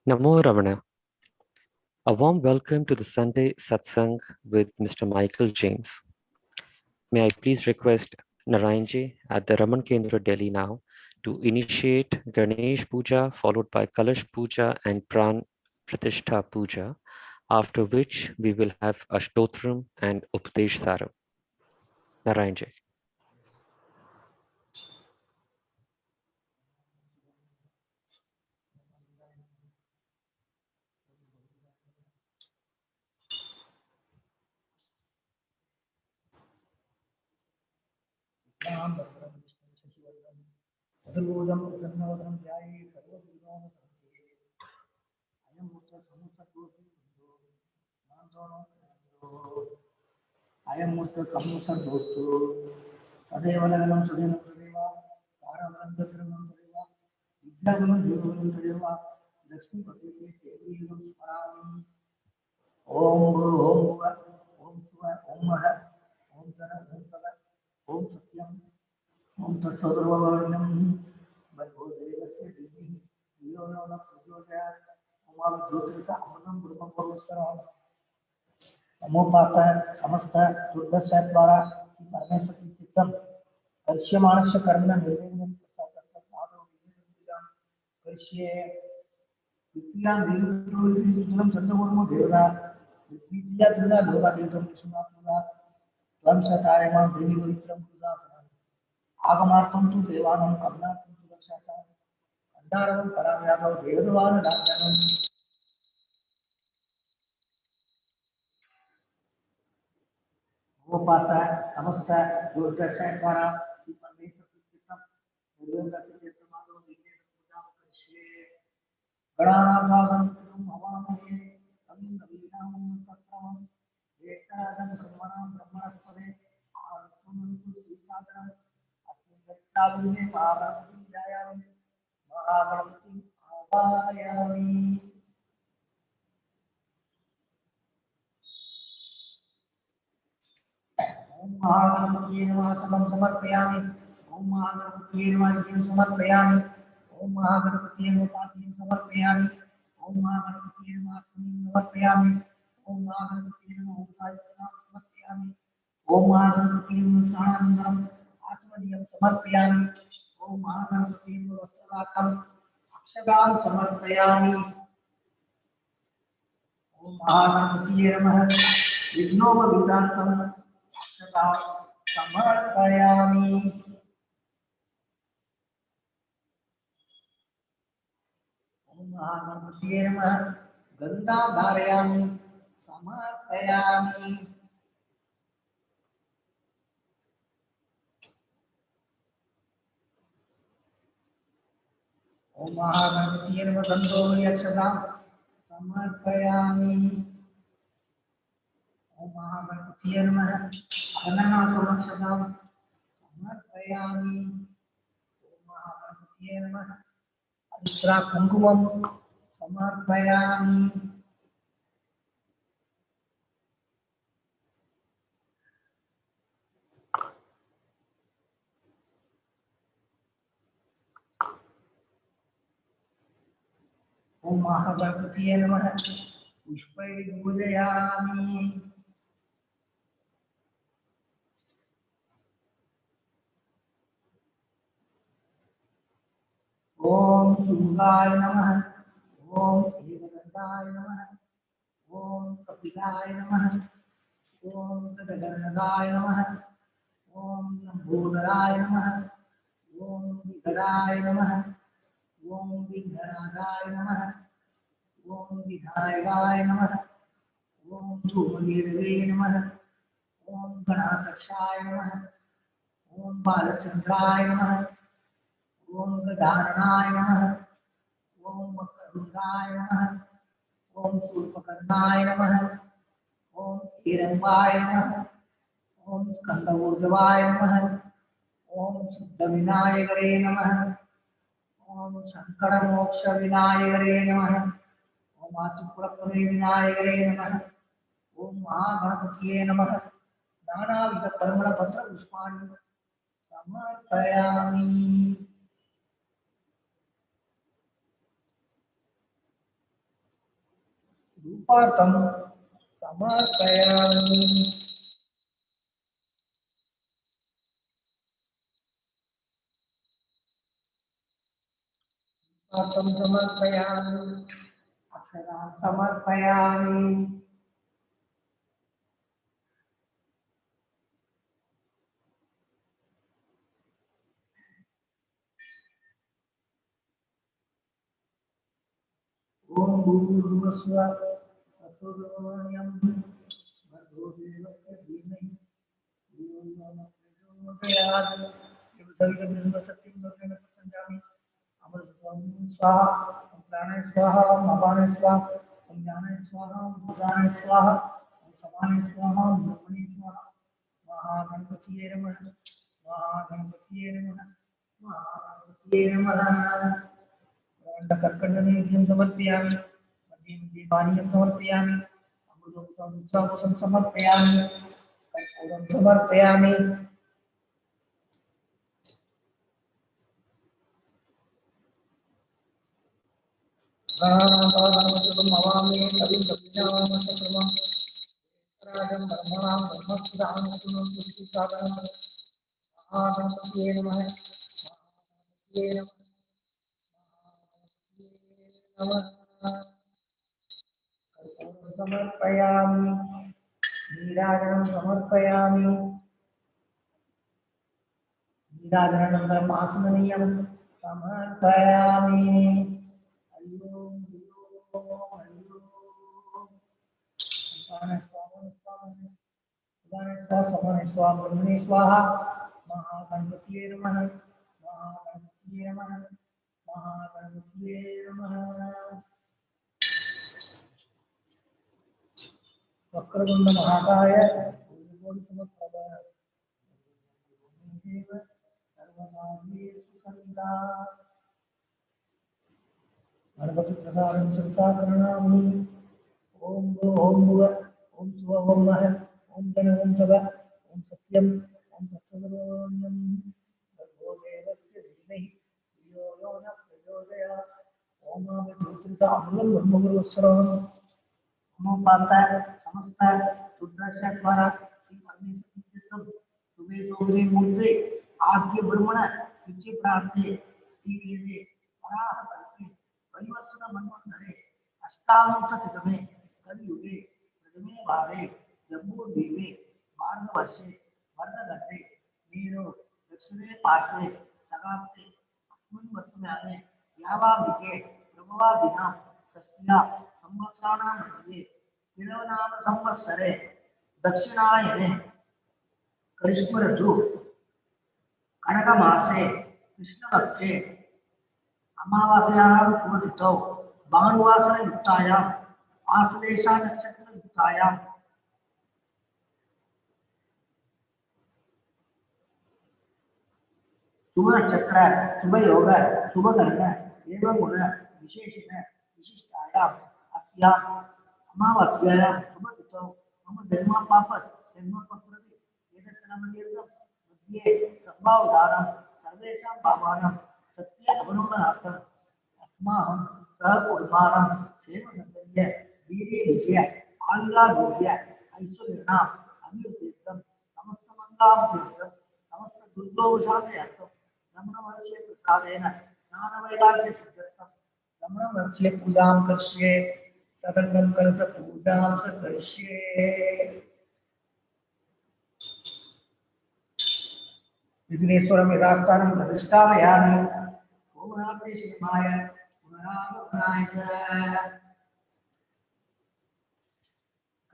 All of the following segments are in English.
Namo Ramana. A warm welcome to the Sunday Satsang with Mr. Michael James. May I please request Narayanji at the Raman Kendra, Delhi now to initiate Ganesh Puja followed by Kalash Puja and Pran Pratishtha Puja, after which we will have Ashtotram and Upadesh Saram. Narayanji. I am Murta Samusar Dostu, Sadevanam Sudhina Pradeva, Paravan Dhatram Deva, Vidyavan Devan Deva, Lakshmi Pati Chevilam Parami, Om Om Om Suva, Om Maha, Om Tara, Om Tara, Om Satyam, Om Tasadravadam, Bhargo Devasya Devi, Yonana Pujodaya, Om Jyotirsa Amanam Brahma Purvasara. नमो पाता है समस्त दुर्दशा द्वारा परमेश्वर की चित्तम कर्ष्यमाणस्य कर्मण निर्विघ्नं प्रसादं कर्ष्ये विद्यां विद्युतं चंद्रवर्मो देवता विद्या दुर्गा लोका देवतं विष्णुनाथुला त्वं सतायमां देवी पवित्रं पूजासनं आगमार्थं तु देवानां कमनार्थं तु रक्षार्थं अंधारवं पराम्यादौ वेदवाद दास्यानं वो पाता है समझता है दूरदर्शन द्वारा परमेश्वर की चित्तम निर्विघ्न से चित्तमादो विघ्न पूजा करके गणानाभागं चित्तम हवामहे अमिं नवीनां सत्रम वेष्टादं ब्रह्मणां ब्रह्मणस्पदे आत्मनन्तु श्रीसादरं अस्मिन् महागणपतिं ध्यायामि महागणपतिं आवाहयामि ओम महागणपतिये नमः सबं समर्पयामि ओम महागणपतिये नमः जीव समर्पयामि ओम महागणपतिये नमः पाठ्यं समर्पयामि ओम महागणपतिये नमः अस्मिन् समर्पयामि ओम महागणपतिये नमः ओम साहित्यं समर्पयामि ओम महागणपतिये नमः सानन्दरं आस्मदीयं समर्पयामि ओम महागणपतिये नमः वस्त्रदातं अक्षदां समर्पयामि ओम महागणपतिये नमः विघ्नोपवीतार्थं समर्पयामि ओम महागणपतिये नमः गंगा धारयामि समर्पयामि ओम महागणपतिये नमः गंधोहि अक्षतां समर्पयामि ओम महागणपतिये नमः अननाथमक्षतां समर्पयामि ओम महागणपतिये नमः अदित्रा कुंकुमं समर्पयामि ओम महागणपतिये नमः पुष्पैर्पूजयामि ओम शुंगाय नमः ओम एकदंताय नमः ओम कपिलाय नमः ओम गजगणनाय नमः ओम लंबोदराय नमः ओम विकटाय नमः ओम विघ्नराजाय नमः ओम विधायकाय नमः ओम धूमकेतवे नमः ओम गणाध्यक्षाय नमः ओम बालचंद्राय नमः ओम गजाननाय नमः ओम मकरंदाय नमः ओम शूर्पकर्णाय नमः ओम हिरण्वाय नमः ओम स्कंदऊर्ध्वाय नमः ओम सिद्धविनायकरे नमः ओम शंकरमोक्षविनायकरे नमः ओम आतुपुरपदे विनायकरे नमः ओम महागणपतिये नमः नानाविध परिमलपत्र पुष्पाणि समर्पयामि धूपार्थं समर्पयामि। धूपार्थं समर्पयामि, अक्षरां समर्पयामि। ओम भूर्भुवस्सुवः स्वस्तिर्वरेण्यं भर्गो देवस्य धीमहि धियो यो नः प्रचोदयात्। सवितुर्वरेण्यं भर्गो संजामि अमृतं स्वाहा ओम प्राणाय स्वाहा ओम अपानाय स्वाहा ओम ज्ञानाय स्वाहा ओम उदानाय स्वाहा ओम समानाय स्वाहा ओम ब्रह्मणे स्वाहा। महागणपतिये नमः। महागणपतिये नमः। महागणपतिये नमः। कर्कटनैवेद्यं समर्पयामि, मध्ये मध्ये पानीयं समर्पयामि, अमृतं समर्पयामि, कर्पूरं समर्पयामि। गणानां नमामि कविं कवीनामस्तकं राजं ब्रह्मणां ब्रह्मस्पदां कुर्वन्तु साधनं। महागणपतये नमः। महागणपतये नमः। कर्पूरं समर्पयामि, नीराजनं समर्पयामि। नीराजनानन्तरम् आसमनीयं समर्पयामि। हरि ओम हरि ओम हरि ओम। उदाने स्वाहा समाने स्वाहा ब्रह्मणे स्वाहा। महागणपतिये नमः। महागणपतिये नमः। महागणपतिये नमः। वक्रतुंड महाकाय सूर्यकोटि समप्रभ देव सर्वकार्येषु सर्वदा। गणपति प्रसादं शिरसा प्रणमामि। ओम भो ओम भुव ओम सुव ओम मह ओम धन ओम तव ओम सत्यम ओम तत्सर्वण्यम भगवो देवस्य धीमहि धियो यो नः प्रचोदयात्। ओम ज्योतिषा अमृतं ब्रह्मगुरुस्वरम् नमोपात समस्त दुर्दशा द्वारा श्री परमेश्वर सुबह सोगरे मूर्ते आद्य ब्रह्मण विजय प्राप्ते दिव्यदे पराह करके वैवस्वत मन्वंतरे अष्टाविंशतितमे कलियुगे प्रथमे भागे जम्बूद्वीपे भारतवर्षे वर्धघट्टे नीरो दक्षिणे पार्श्वे सगाप्ते अस्मिन् वर्तमाने यावाम्बिके प्रभवादिनां षष्ट्या संवत्सराणां मध्ये तिरुवनाम संवत्सरे दक्षिणायने करिष्म ऋतु कनक मासे कृष्णपक्षे अमावास्यायां शुभतिथौ भानुवासरयुक्तायां आश्लेषा नक्षत्रयुक्तायां शुभ नक्षत्र शुभ योग शुभ कर्ण एवं गुण विशेषण विशिष्टायां अस्यां अमावास्यायां शुभतिथौ मम जन्म पापत् जन्म प्रकृति एतत्तन्मन्येतं मध्ये संभावदानं सर्वेषां भावानां सत्य अवलोकनार्थम् अस्माहं सहकुटुम्बानां क्षेमसन्दर्य वीर्यविजय आयुरारोग्य ऐश्वर्याणाम् अभिवृद्ध्यर्थं समस्तमङ्गलाभिवृद्ध्यर्थं समस्त दुर्गोपशान्तयर्थं रमणमहर्षेः प्रसादेन ज्ञानवैराग्यसिद्ध्यर्थं रमणमहर्षेः पूजां करिष्ये। तदंगं कलश पूजां स करिष्ये। विघ्नेश्वरं यथास्थानं प्रतिष्ठापयामि। ओमनाथे शिवाय पुनरागमनाय च।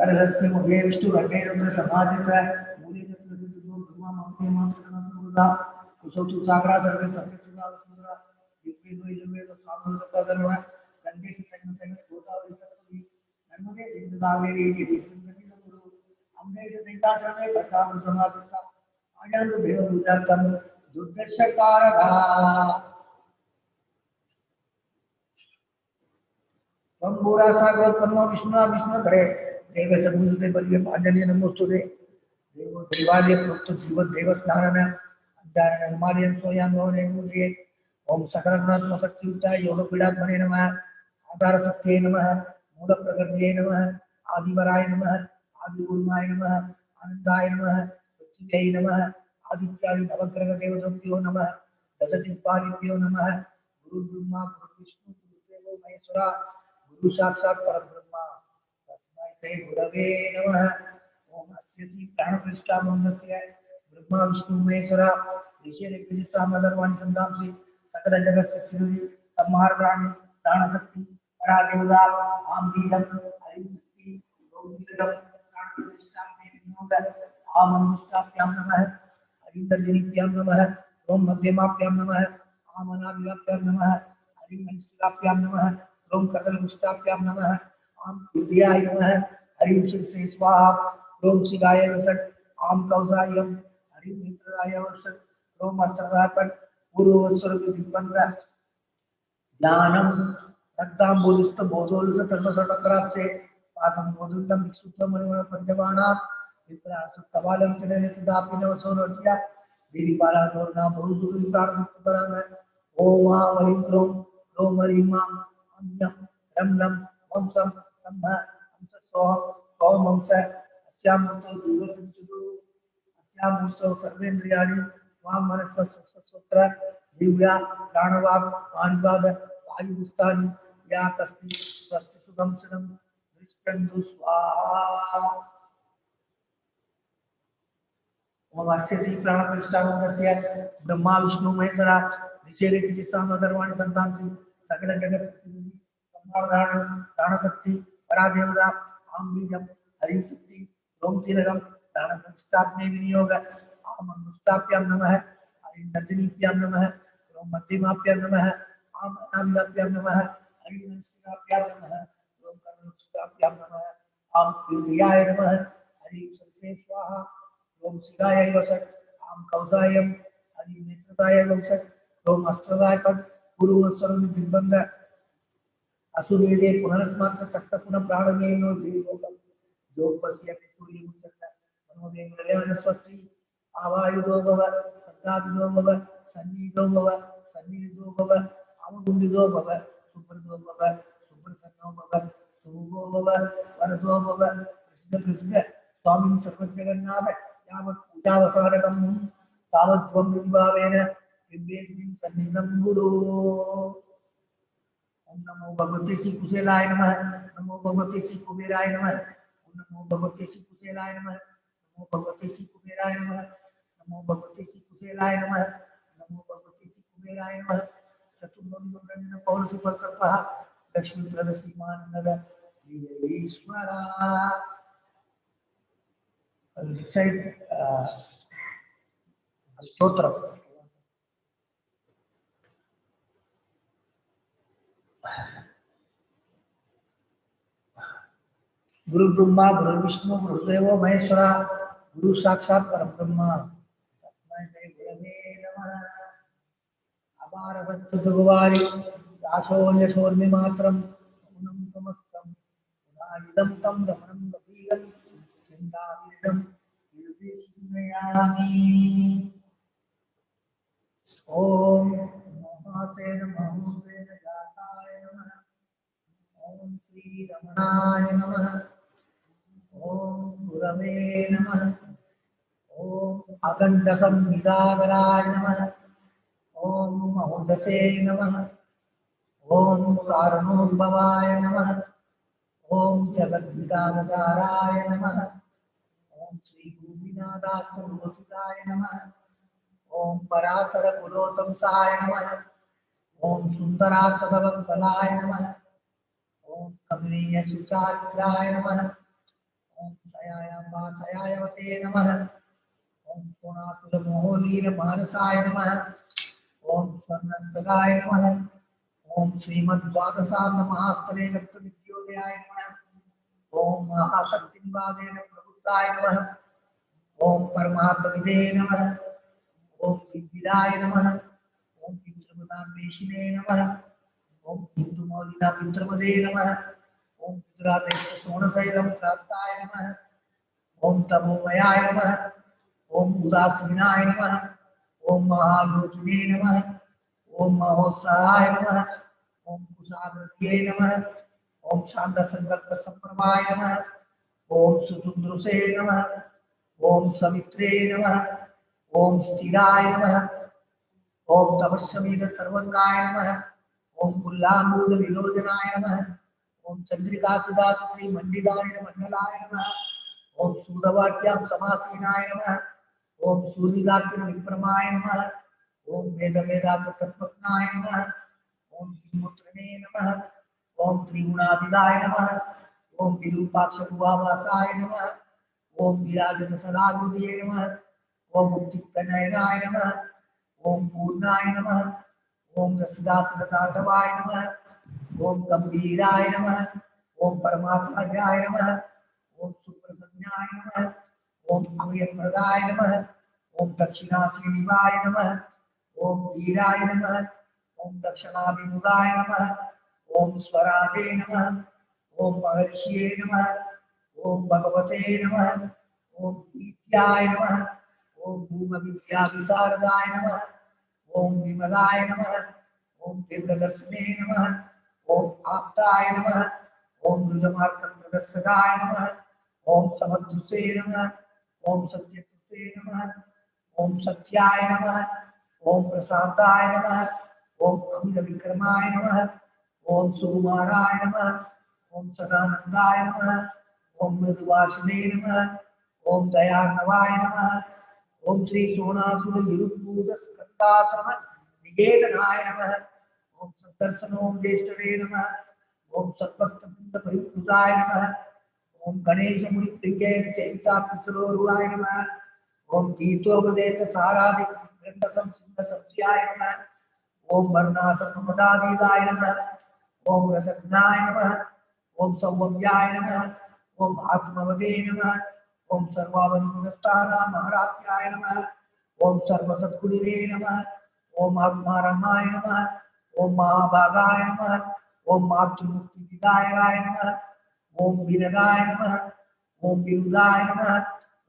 कलशस्य मुखे विष्णुघटे रुद्रसमाधित मूले तत्र सिद्धो ब्रह्मा मंत्रिमात्रकर्णसमुदा कुशौ तु सागरा सर्वे सत्यसुधा वसुंधरा युगे द्वै युगे स्वामितत्वधर्म गंगे सिंह गोदावरी सरस्वती नर्मदे सिंधु कावेरी विष्णुपतिसुरु अम्बे सिंहासने प्रताप समाधिता आयन्तु देवपूजार्थं दुर्दशकारः त्वं पूरा सागरोत्पन्नो विष्णुना विष्णुधरे देव समुद्रते बल्ये पांजन्य नमोस्तुते देवो देवालय प्रोक्त जीव देव स्नानन अज्ञान निर्माल्यं स्वयं भवने मुदये ओम सकलनात्म शक्तियुक्ताय योग पीडात्मने नमः आधार शक्तिये नमः मूलप्रकृतये नमः आदिवराय नमः आदिगुरुमाय नमः आनंदाय नमः पृथ्व्यै नमः आदित्यादि नवग्रह देवताभ्यो नमः दशदिक्पालेभ्यो नमः गुरु ब्रह्मा गुरु विष्णु गुरुदेवो महेश्वरा गुरु साक्षात् परब्रह्म तस्मै श्री गुरवे नमः ओम अस्य श्री प्राणप्रतिष्ठामन्त्रस्य ब्रह्मा विष्णु महेश्वरा ऋषिर्विदितामदर्वाणि संधांसि सकल जगत् सिद्धि संहारकाणि प्राणशक्ति परादेवता आम बीजम हरिशक्ति रोगीरम प्राणप्रतिष्ठामि विनोद आम अनुष्ठाभ्यां नमः हरिंदर्जनिभ्यां नमः ओम मध्यमाभ्यां नमः आम अनाभ्यां नमः हरिंगनिष्ठाभ्यां नमः ओम करतलमुष्टाभ्यां नमः आम दिव्याय नमः हरिं शिरसे स्वाहा ओम शिवाय वसत् आम कौसायम हरिं मित्राय वसत् ओम अष्टरापट पूर्वस्वरूप दिग्बंध ज्ञानम रक्तांबुलिस्त बोधोलस तर्मसटक्राक्षे पासं बोधुंडम विक्षुब्धम मणिमण पंचबाणा विप्रासु कबालम चलेन सदापि नवसो नोटिया देवी बाला गौरना बहुदुरी प्राण शक्ति पराम ओम हरिं क्रोम क्रोम हरिं मां अन्यम रम नम वंशम सम्भ हंस सोहम सोहम हंस अस्याम मुतो दूरतिष्ठितो अस्याम मुस्तो सर्वेन्द्रियाणि वां मनस्वस्वत्र दिव्या प्राणवाक् पाणिपाद वायुपुस्तानि या कस्ति स्वस्ति सुखं सुखं दृष्टन्तु स्वाहा ओम अस्य श्री प्राणप्रतिष्ठामन्त्रस्य ब्रह्मा विष्णु महेश्वरा ऋषिर्विदितामदर्वाणि संधांसि सकल जगत् सिद्धि संहारकाणि प्राणशक्ति परादेवता आम बीजम हरिं शक्ति ओम तिलकम प्राणप्रतिष्ठाप्ने विनियोग आम अनुष्ठाभ्यां नमः हरिं दर्शनीभ्यां नमः ओम मध्यमाभ्यां नमः आम अनाभ्यां नमः हरिं अनुष्ठाभ्यां नमः ओम कर्मनुष्ठाभ्यां नमः आम दिव्याय नमः हरिं सरसे स्वाहा ओम शिवाय वसत् आम कौसायम हरि नेत्रताय वसत् ओम अस्त्रदाय पट पूर्वस्वरूप दिग्बंध असुरेदे पुनरस्मात् सक्ष पुनः प्राणमेनो देवोकम जोपस्य सूर्यमुचंद मनोदे मलयान स्वस्ति आवायुदो भव सद्दादिदो भव सन्निधो भव सन्निधो भव अवगुंडिदो भव सुप्रदो भव सुप्रसन्नो भव सुभो भव वरदो भव कृष्ण कृष्ण स्वामी सर्वजगन्नाथ यावत् पूजावसारकं तावत् त्वं विभावेन बिम्बेस्मिन् सन्निधं गुरु ओम नमो भगवते श्री कुशेलाय नमः नमो भगवते श्री कुबेराय नमः ओम नमो भगवते श्री कुशेलाय नमः नमो भगवते श्री कुबेराय नमः नमो भगवते श्री कुशेलाय नमः नमो भगवते श्री कुबेराय नमः चतुर्मुखी मंगलम पौरुषि परकल्पः लक्ष्मी प्रदसीमानंद ईश्वरा recite स्तोत्र गुरु ब्रह्मा गुरु विष्णु गुरुदेवो महेश्वरा गुरु साक्षात् परब्रह्म तस्मै श्री गुरवे नमः अपार सच्चिद्गुवारि दासोऽन्यशोर्मिमात्रं मौनं समस्तं गुणानिदं तं रमणं वकीलं चिन्ताविदं निर्देशयामि ओम महासेन महोसेन जाताय नमः ओम श्री रमणाय नमः ओम गुरवे नमः ओम अखंड संविदागराय नमः ओम महोदसे नमः ओम कारणोद्भवाय नमः ओम जगद्विदानकाराय नमः ओम श्री गोपीनाथाश्रमोचिताय नमः ओम पराशर कुलोत्तंसाय नमः ओम सुंदरात्मवंतलाय नमः ओम कमनीय सुचारित्राय नमः ओम सयायाम्बासयायवते नमः ओम कोणासुर मोहनीर मानसाय नमः ओम स्वर्णस्कलाय नमः ओम श्रीमद्वादशान्त महास्थले विद्योदयाय नमः ओम महाशक्ति निवादेन प्रबुद्धाय नमः ओम परमात्मविदे नमः ओम दिव्याय नमः ओम पितृपदान्वेषिणे नमः ओम हिंदुमौलिना पितृपदे नमः ओम गुजरातेश्वर सोणशैलं प्राप्ताय नमः ओम तमोमयाय नमः ओम उदासीनाय नमः ओम महायोगिने नमः ओम महोत्साहाय नमः ओम कुशाग्रते नमः ओम शांत संकल्प संप्रमाय नमः। ओम सुसुंदुसे नमः। ओम सवित्रे नमः। ओम स्थिराय नमः। ओम तपस्समीद सर्वंगाय नमः। ओम पुल्लांबूद विलोचनाय नमः। ओम चंद्रिका सुदास श्री मंडिताय मंडलाय नमः। ओम सूदवाक्यां समासीनाय नमः। ओम सूर्यदाकिन विप्रमाय नमः। ओम वेद वेदांत तत्वज्ञाय नमः। ओम त्रिमूर्तने नमः। ओम त्रिगुणातीताय नमः। ओम विरूपाक्ष भुवावासाय नमः। ओम विराजन सदागुरुये नमः। ओम उत्थितनयनाय नमः। ओम पूर्णाय नमः। ओम रसदासनतांडवाय नमः। ओम गंभीराय नमः। ओम परमात्माय नमः। ओम सुप्रसन्नाय नमः। ओम अभयप्रदाय नमः। ओम दक्षिणाश्रीनिवाय नमः। ओम वीराय नमः। ओम दक्षिणाभिमुखाय नमः। ओम स्वराजे नमः। ओम महर्षिये नमः। ओम भगवते नमः। ओम ईत्याय नमः। ओम भूमविद्या विशारदाय नमः। ओम विमलाय नमः। ओम दीर्घदर्शने नमः। ओम आप्ताय नमः। ओम रुजमार्ग प्रदर्शनाय नमः। ओम समदुसे नमः। ओम सत्यतुसे नमः। ओम सत्याय नमः। ओम प्रसादाय नमः। ओम अमित विक्रमाय नमः। ओम सुकुमाराय नमः। ओम सदानंदाय नमः। ओम मृदुवासिने नमः। ओम दयार्णवाय नमः। ओम श्री सोनासुर हिरुपूत स्कंदाश्रम निकेतनाय नमः। ओम सदर्शनोम ज्येष्ठवे नमः। ओम सत्भक्त परिपूताय नमः। ओम गणेश मुनि प्रिय सेविता कुशलोरुआय नमः। ओम गीतोपदेश साराधि ग्रंथ संसिद्ध सत्याय नमः। ओम वर्णासम पदादीदाय नमः। ओम रसज्ञाय नमः। ओम सौम्याय नमः। ओम आत्मवदे नमः। ओम सर्वावनिपुरस्तारा महारात्याय नमः। ओम सर्वसद्गुरुवे नमः। ओम आत्मारामाय नमः। ओम महाभागाय नमः। ओम मातृमुक्तिदायकाय नमः। ओम वीरगाय नमः। ओम विरुदाय नमः।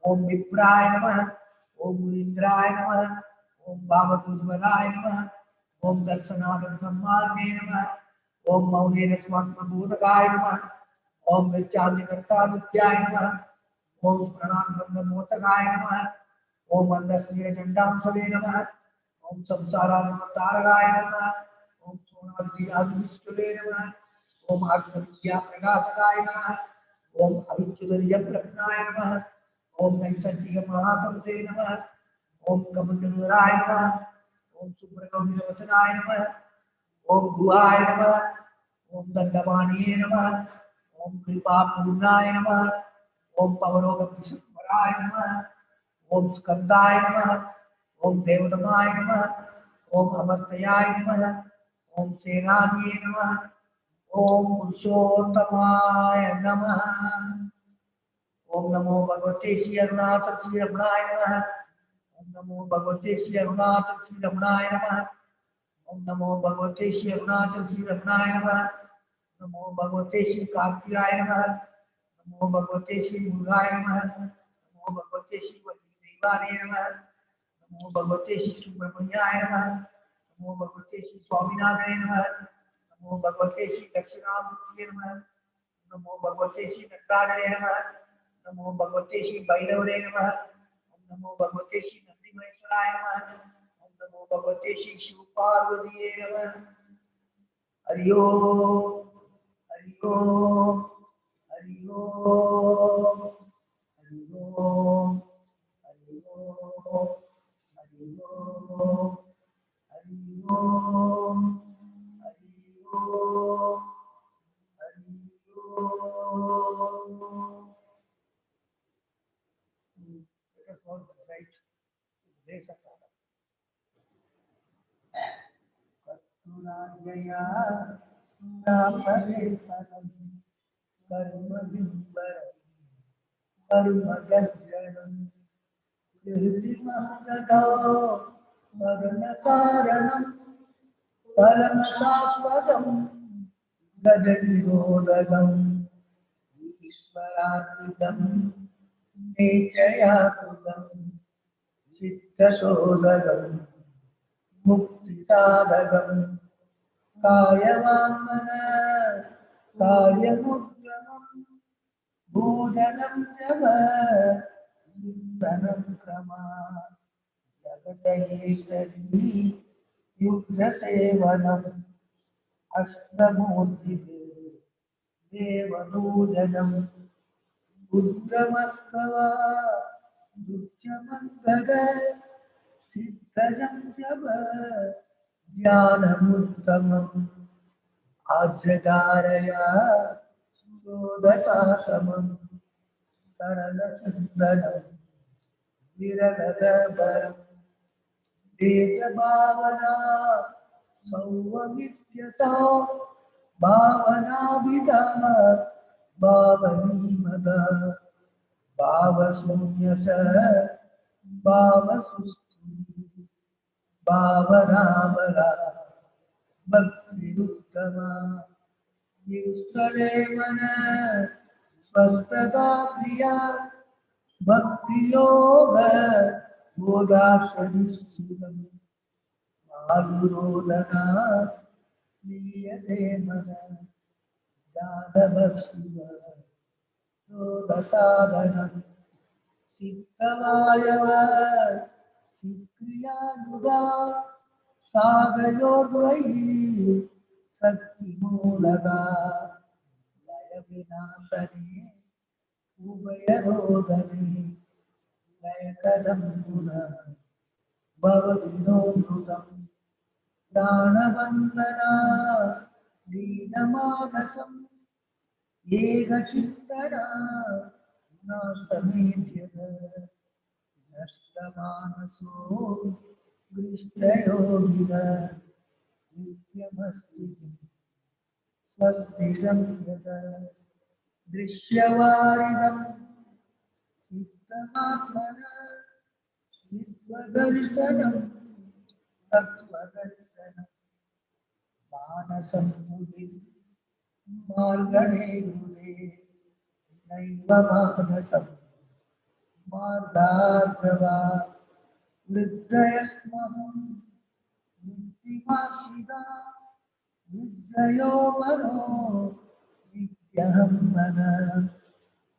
ओम विप्राय नमः। ओम मुनीन्द्राय नमः। ओम भावकुज्वलाय नमः। ओम दर्शनादर सम्माने नमः। ओम मौनेन स्वात्मबोधकाय नमः। ओम विचार्यकर्तादित्याय नमः। ओम प्रणाम ब्रह्ममोचकाय नमः। ओम अंधस्मीरचंडांशवे नमः। ओम संसारानवतारकाय नमः। ओम सोनादिविष्टुले नमः। ओम आत्मविद्या प्रकाशकाय नमः। ओम अविच्युतर्य प्रज्ञाय नमः। ओम नैसर्गिक महापुरुषे नमः। ओम कमंडलराय नमः। ओम सुब्रगौरीवचनाय नमः। ओम गुहाय नमः। ओम दंडपाणिये नमः। ओम कृपापूर्णाय नमः। ओम पवनोपराय नमः। ओम स्कंदाय नमः। ओम देवतमाय नमः। ओम अमर्त्याय नमः। ओम सेनानिये नमः। ओम पुरुषोत्तमाय नमः। ओम नमो भगवते श्री अरुणाचल श्री रमणाय नमः। ओम नमो भगवते श्री अरुणाचल श्री रमणाय नमः। ओम नमो भगवते श्री अरुणाचल श्री रमणाय नमः। नमो भगवते श्री कार्तिकाय नमः। नमो भगवते श्री मुरुगाय नमः। नमो भगवते श्री वल्ली देवाय नमः। नमो भगवते श्री सुब्रह्मण्याय नमः। नमो भगवते श्री स्वामीनाथाय नमः। नमो भगवते श्री दक्षिणामूर्तये नमः। नमो भगवते श्री नटराजने नमः। नमो भगवते श्री भैरवरे नमः। नमो भगवते श्री नंदीमहेश्वराय नमः। नमो भगवते श्री शिव पार्वतीये नमः। हरि ओम हरि ओम हरि ओम हरि ओम हरि ओम हरि ओम हरि ओम हरि ओम हरि ओम। Let us all recite this Satsang. कर्तुराज्ञया नामदेशनं कर्मविम्बरं कर्मजज्जनं कृतिमहदो मदनकारणं फलं शाश्वतं गजनिरोधकम् ईश्वरार्पितं नेचयाकृतं चित्तशोधकम् मुक्तिसाधकम् कायवाङ्मन कार्यमुद्गमम् भोजनं च चिन्तनं क्रमा जगतये सदी युद्धसेवनम् अष्टमूर्तिभे देवपूजनम् बुद्धमस्तव दुःखमन्दद सिद्धजं च ध्यानमुत्तमम् आज्ञधारया शोधशासनम् सरलचिन्तनम् विरलदबरम् वेदभावना सौवमित्यसौ भावनाभिधा भावनीमदा भावशून्यस भावसुस्तुति भावनामला भक्तिरुत्तमा निरुस्तरे मन स्वस्थता प्रिया भक्तियोग बोधाक्षरिश्चितम् आयुरोदना नीयते मन ज्ञानभक्षिव रोधसाधनम् चित्तवायव चित्क्रियायुधा सागयोर्वयि शक्तिमूलगा लयविनाशने उभयरोदने लयकदं पुनः भवविनोदृतम् प्राणवन्दना दीनमानसम् एकचिन्तना नासमेध्यत नष्टमानसो दृष्टयोगिन नित्यमस्ति स्वस्तिरं यद दृश्यवारिदं चित्तमात्मना चित्वदर्शनं तत्त्वदर्शनं मानसं मुदिं मार्गणे हृदे नैव मानसं मार्गार्धवा वृद्धयस्महं वृत्तिमाश्रिता विद्ययो मनो विद्यहं मन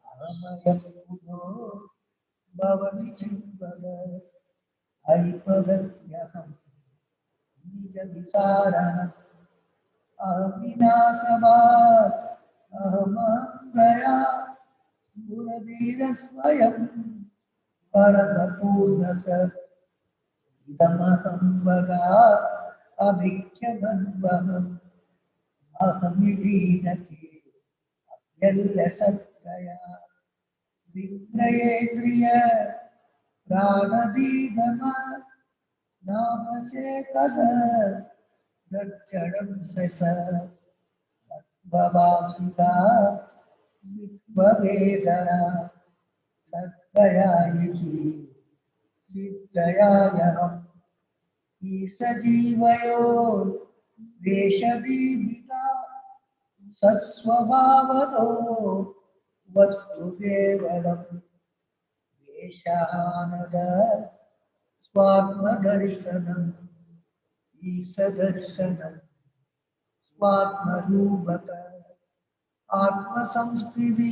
अहमयं पुरो भवति चिन्वद ऐपदव्यहं निजविचारणम् अविनाशवान् अहमहङ्गया पुरधीरस्वयं परमपूर्णस इदमहं वदा अभिख्यमन्वहम् अहमिलीनके अभ्यल्लसत्तया विक्रयेन्द्रिय प्राणदीधम नामशेकस दक्षिणं शश सत्त्ववासिका विश्ववेदना सत्तया इति सिद्धयायहम् ईसजीवयो वेषदीपिता सत्स्वभावतो वस्तु केवलम् वेषानद स्वात्मदर्शनम् ईसदर्शनम् स्वात्मरूपत आत्मसंस्थिति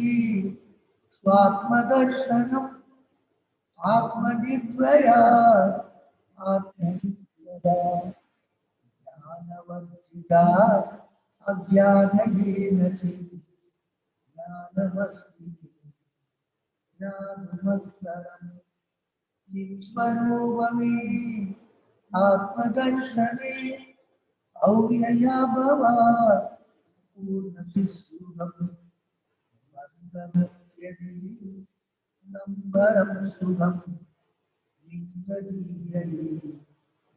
स्वात्मदर्शनम् आत्मनिर्भया आत्मनिर्भया ज्ञानवर्जिता अज्ञानयेन चेत् ज्ञानमस्ति ज्ञानमत्सरम् किं स्वरूपमे आत्मदर्शने अव्यया भवा पूर्णशिशुभम् बन्धमुद्यते नम्बरं शुभम् विन्ददीयते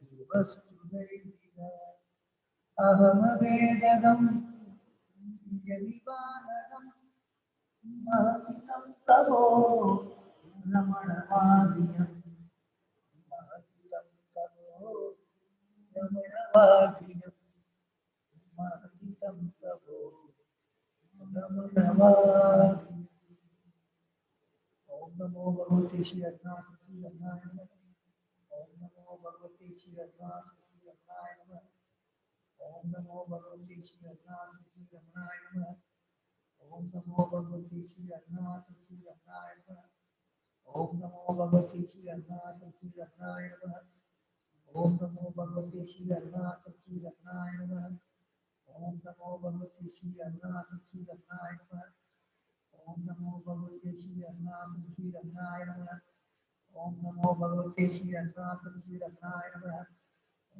देवस्तुदैविना अहमवेदनं निजविवादनं महतितं तवो रमणवादियम् महतितं तवो रमणवादियम् महतितं तवो रमणवादियम् ओम नमो भगवते श्री रघुनाथ श्री रमणाय नमः ओम नमो भगवते श्री रघुनाथ श्री रमणाय नमः ओम नमो भगवते श्री रघुनाथ श्री रमणाय नमः Om Namo Bhagavate Sri Ranganath Sri Ranganaya Namaha. Om Namo Bhagavate Sri Ranganath Sri Ranganaya Namaha. Om Namo Bhagavate Sri Ranganath Sri Ranganaya Namaha. Om Namo Bhagavate Sri Ranganath Sri Ranganaya Namaha. Om Namo Bhagavate Sri Ranganath Sri Ranganaya Namaha. Om Namo Bhagavate Sri Ranganath Sri Ranganaya Namaha.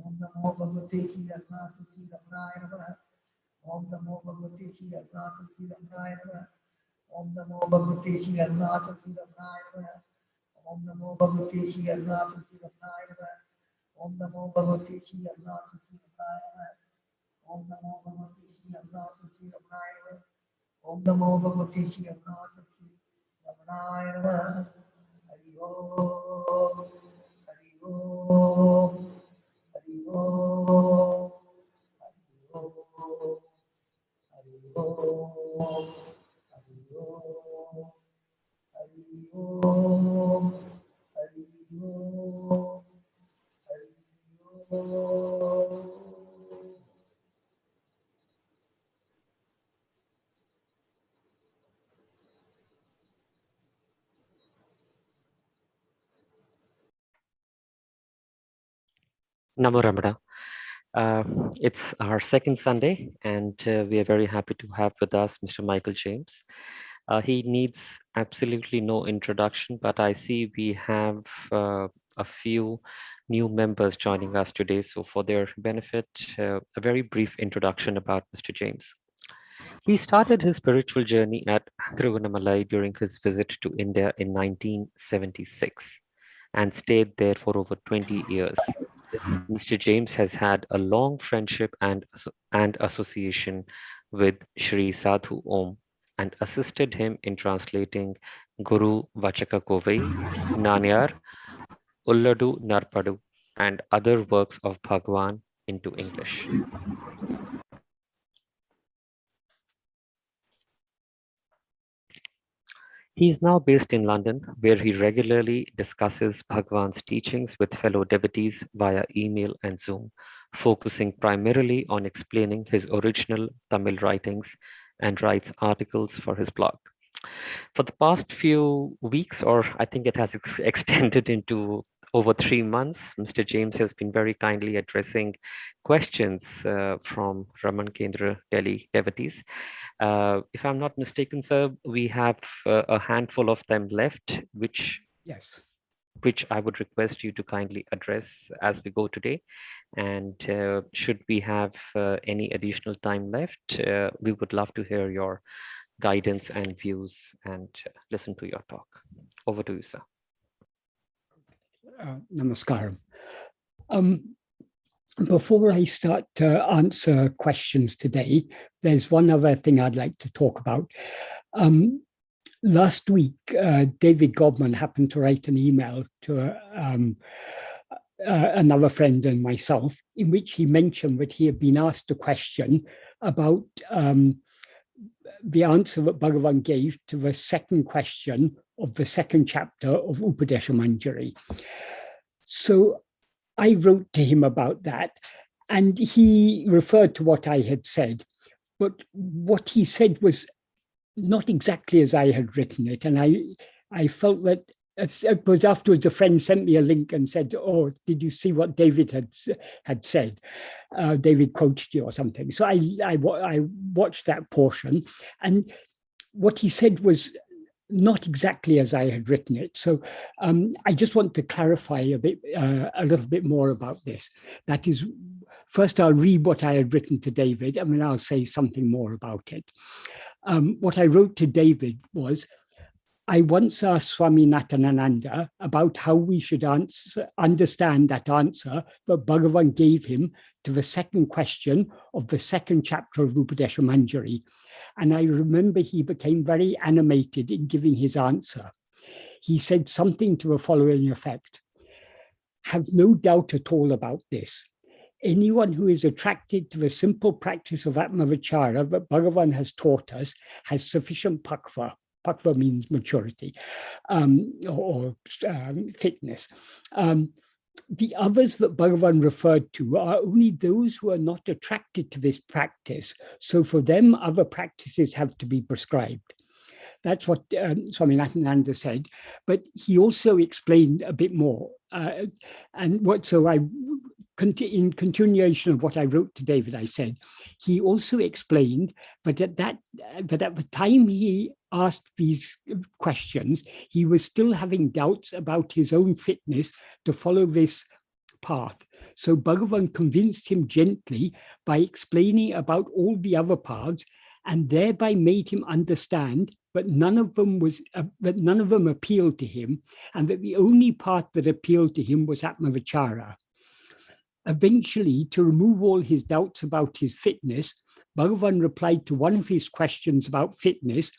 Om Namo Bhagavate Sri Ranganath Sri Ranganaya Namaha. Om Namo Bhagavate Sri Ranganath Sri Ranganaya Namaha. Om Namo Bhagavate Sri Ranganath Sri Ranganaya Namaha. Om Namo Bhagavate Sri Ranganath Sri Ranganaya Namaha. Om Namo Bhagavate Sri Ranganath Sri Ranganaya Namaha. Om Namo Bhagavate Sri Ranganath Sri Ranganaya Namaha. Om Namo Bhagavate Sri Ranganath Sri Ranganaya Namaha. Hari Om, Hari Om, Hari Om, Hari Om, Hari Om, Hari Om, Hari Om, Hari Om, Hari Om. Namo Ramana. It's our second Sunday, and we are very happy to have with us Mr. Michael James. He needs absolutely no introduction, but I see we have a few new members joining us today. So for their benefit, a very brief introduction about Mr. James. He started his spiritual journey at Thiruvannamalai during his visit to India in 1976 and stayed there for over 20 years. Mr. James has had a long friendship and association with Sri Sadhu Om and assisted him in translating Guru Vachaka Kovai, Nanyar, Ulladu Narpadu, and other works of Bhagavan into English. He is now based in London, where he regularly discusses Bhagavan's teachings with fellow devotees via email and Zoom, focusing primarily on explaining his original Tamil writings and writes articles for his blog. For the past few weeks, or I think it has extended into over 3 months, Mr. James has been very kindly addressing questions from Raman Kendra Delhi devotees. If I'm not mistaken, sir, we have a handful of them left, which Yes. which I would request you to kindly address as we go today. And should we have any additional time left, we would love to hear your guidance and views and listen to your talk. Over to you, sir. Namaskaram. Before I start to answer questions today, there's one other thing I'd like to talk about. Last week, David Godman happened to write an email to another friend and myself, in which he mentioned that he had been asked a question about the answer that Bhagavan gave to the second question of the second chapter of Upadesha Manjari. So I wrote to him about that, and he referred to what I had said, but what he said was not exactly as I had written it. And I felt that it was afterwards a friend sent me a link and said, "Oh, did you see what David had said? David quoted you or something." So I watched that portion, and what he said was not exactly as I had written it. So I just want to clarify a little bit more about this. That is, first I'll read what I had written to David, and then I'll say something more about it. What I wrote to David was, I once asked Swami Nathanananda about how we should understand that answer that Bhagavan gave him to the second question of the second chapter of Upadesha Manjari. And I remember he became very animated in giving his answer. He said something to the following effect: "Have no doubt at all about this. Anyone who is attracted to the simple practice of Atmavachara that Bhagavan has taught us has sufficient pakva." Pakva means maturity or fitness. the others that Bhagavan referred to are only those who are not attracted to this practice. So for them, other practices have to be prescribed. That's what Swami Nathananda said. But he also explained a bit more. In continuation of what I wrote to David, I said, he also explained that at the time he asked these questions, he was still having doubts about his own fitness to follow this path. So Bhagavan convinced him gently by explaining about all the other paths, and thereby made him understand that none of them appealed to him, and that the only path that appealed to him was Atmavichara. Eventually, to remove all his doubts about his fitness, Bhagavan replied to one of his questions about fitness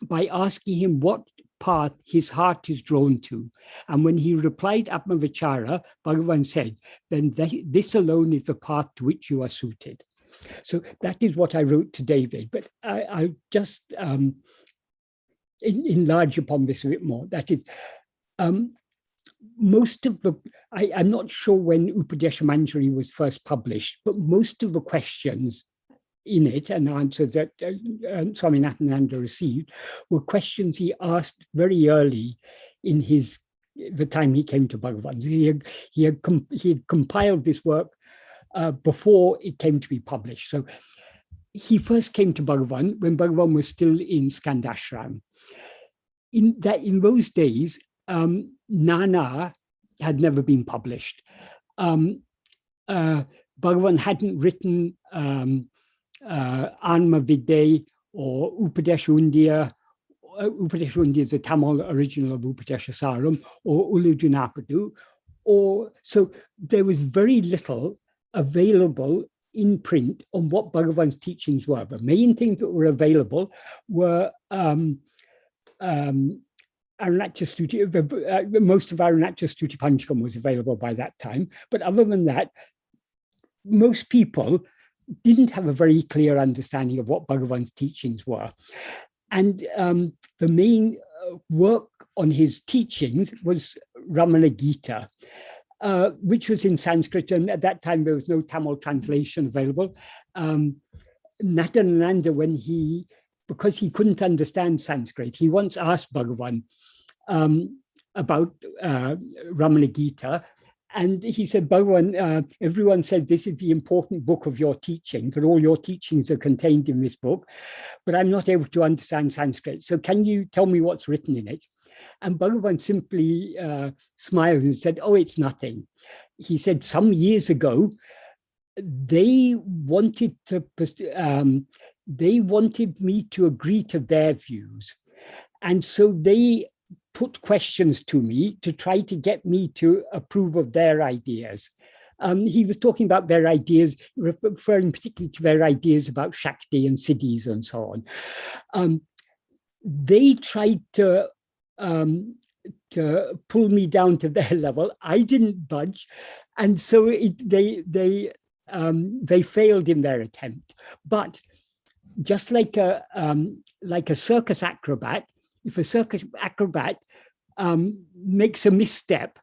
by asking him what path his heart is drawn to. And when he replied Atmavichara, Bhagavan said, then this alone is the path to which you are suited. So that is what I wrote to David, but I'll just enlarge upon this a bit more. That is, most of the, I'm not sure when Upadesha Manjari was first published, but most of the questions in it and answers that Swami Nathananda received were questions he asked very early in the time he came to Bhagavan. He had compiled this work before it came to be published. So he first came to Bhagavan when Bhagavan was still in Skandashram. In those days, Nana had never been published. Bhagavan hadn't written Anma Vidya or Upadesha Undiyya. Upadesha Undiyya is the Tamil original of Upadesha Saram, or Uludunapadu. So there was very little available in print on what Bhagavan's teachings were. The main things that were available were Arunachala Stuti, most of Arunachala Stuti Panchakam was available by that time. But other than that, most people didn't have a very clear understanding of what Bhagavan's teachings were. And the main work on his teachings was Ramana Gita, which was in Sanskrit, and at that time there was no Tamil translation available. Nathananda, because he couldn't understand Sanskrit, he once asked Bhagavan about Ramana Gita, and he said, Bhagavan, everyone said this is the important book of your teaching, that all your teachings are contained in this book, but I'm not able to understand Sanskrit. So can you tell me what's written in it? And Bhagavan simply smiled and said, oh, it's nothing. He said, some years ago, they wanted me to agree to their views. And so they put questions to me to try to get me to approve of their ideas. He was talking about their ideas, referring particularly to their ideas about Shakti and Siddhis and so on. They tried to pull me down to their level. I didn't budge. And so they failed in their attempt. But just like a circus acrobat, if a circus acrobat makes a misstep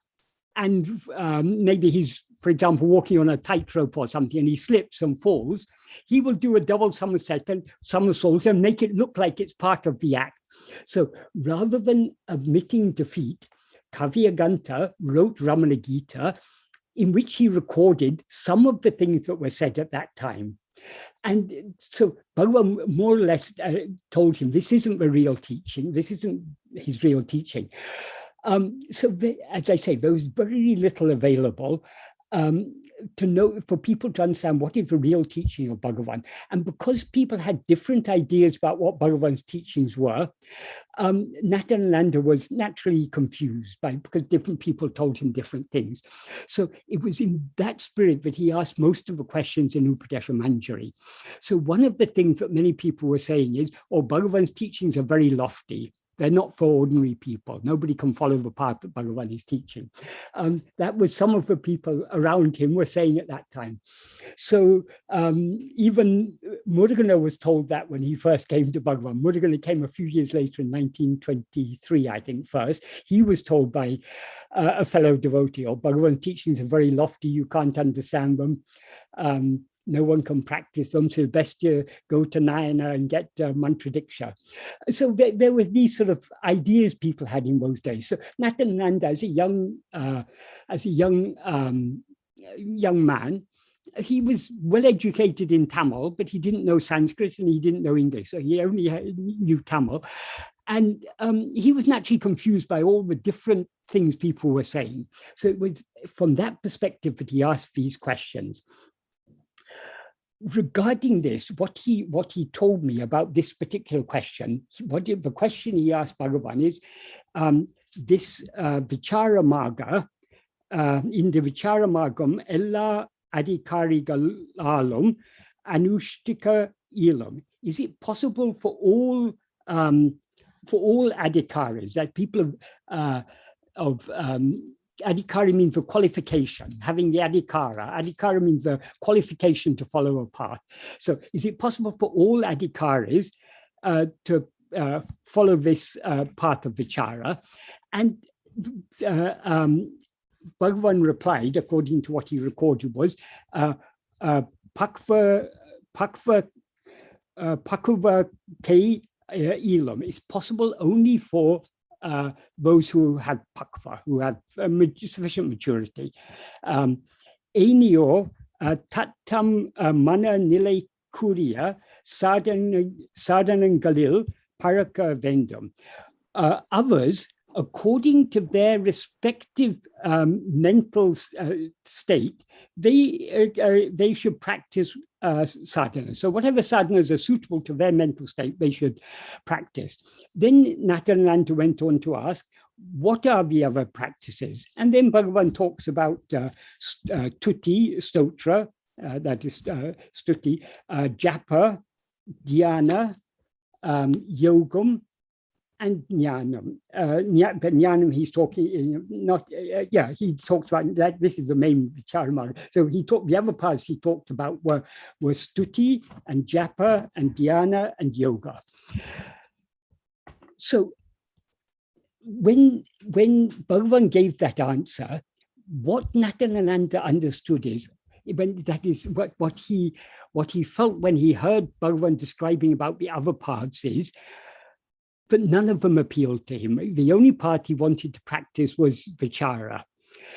and maybe he's, for example, walking on a tightrope or something and he slips and falls, he will do a double somersault and make it look like it's part of the act. So rather than admitting defeat, Kavyaganta wrote Ramana Gita, in which he recorded some of the things that were said at that time. And so Bhagavan more or less told him, this isn't the real teaching, this isn't his real teaching. As I say, there was very little available to know, for people to understand what is the real teaching of Bhagavan. And because people had different ideas about what Bhagavan's teachings were, Nathananda was naturally confused because different people told him different things. So it was in that spirit that he asked most of the questions in Upadesha Manjari. So one of the things that many people were saying is, oh, Bhagavan's teachings are very lofty. They're not for ordinary people. Nobody can follow the path that Bhagavan is teaching. That was some of the people around him were saying at that time. So even Murugan was told that when he first came to Bhagavan. Murugan came a few years later in 1923, I think, first. He was told by a fellow devotee, or Bhagavan's teachings are very lofty, you can't understand them. No one can practice them, so it's best to go to Nayana and get mantra diksha. So there were these sort of ideas people had in those days. So Natyananda, as a young man, he was well educated in Tamil, but he didn't know Sanskrit and he didn't know English, so he only knew Tamil. And he was naturally confused by all the different things people were saying. So it was from that perspective that he asked these questions. Regarding this, what he told me about this particular question, the question he asked Bhagavan is, this Vichara Marga, in the Vichara Margam, Ella Adhikarigalalum Anushtika Ilam. Is it possible for all adhikaris, that people of adhikari means the qualification, having the adhikara. Adhikara means the qualification to follow a path. So is it possible for all adhikaris to follow this path of vichara? And Bhagavan replied, according to what he recorded, was Pakva Ke Elam. It's possible only for those who have pakva, who have sufficient maturity. Enio tattam mana nile kuriya sadhanan galil paraka vendum. Others, according to their respective mental state, they should practice sadhana. So whatever sadhanas are suitable to their mental state, they should practice. Then Natyananda went on to ask, what are the other practices? And then Bhagavan talks about tuti, stotra, that is stuti, japa, dhyana, yogam, and jnanam. But jnanam, he's talking, he talks about that. This is the main vichara marga. So he talked, the other parts he talked about were stuti and japa and dhyana and yoga. So when Bhagavan gave that answer, what Natyananda understood is, that is what he felt when he heard Bhagavan describing about the other paths is, but none of them appealed to him. The only path he wanted to practice was vichara.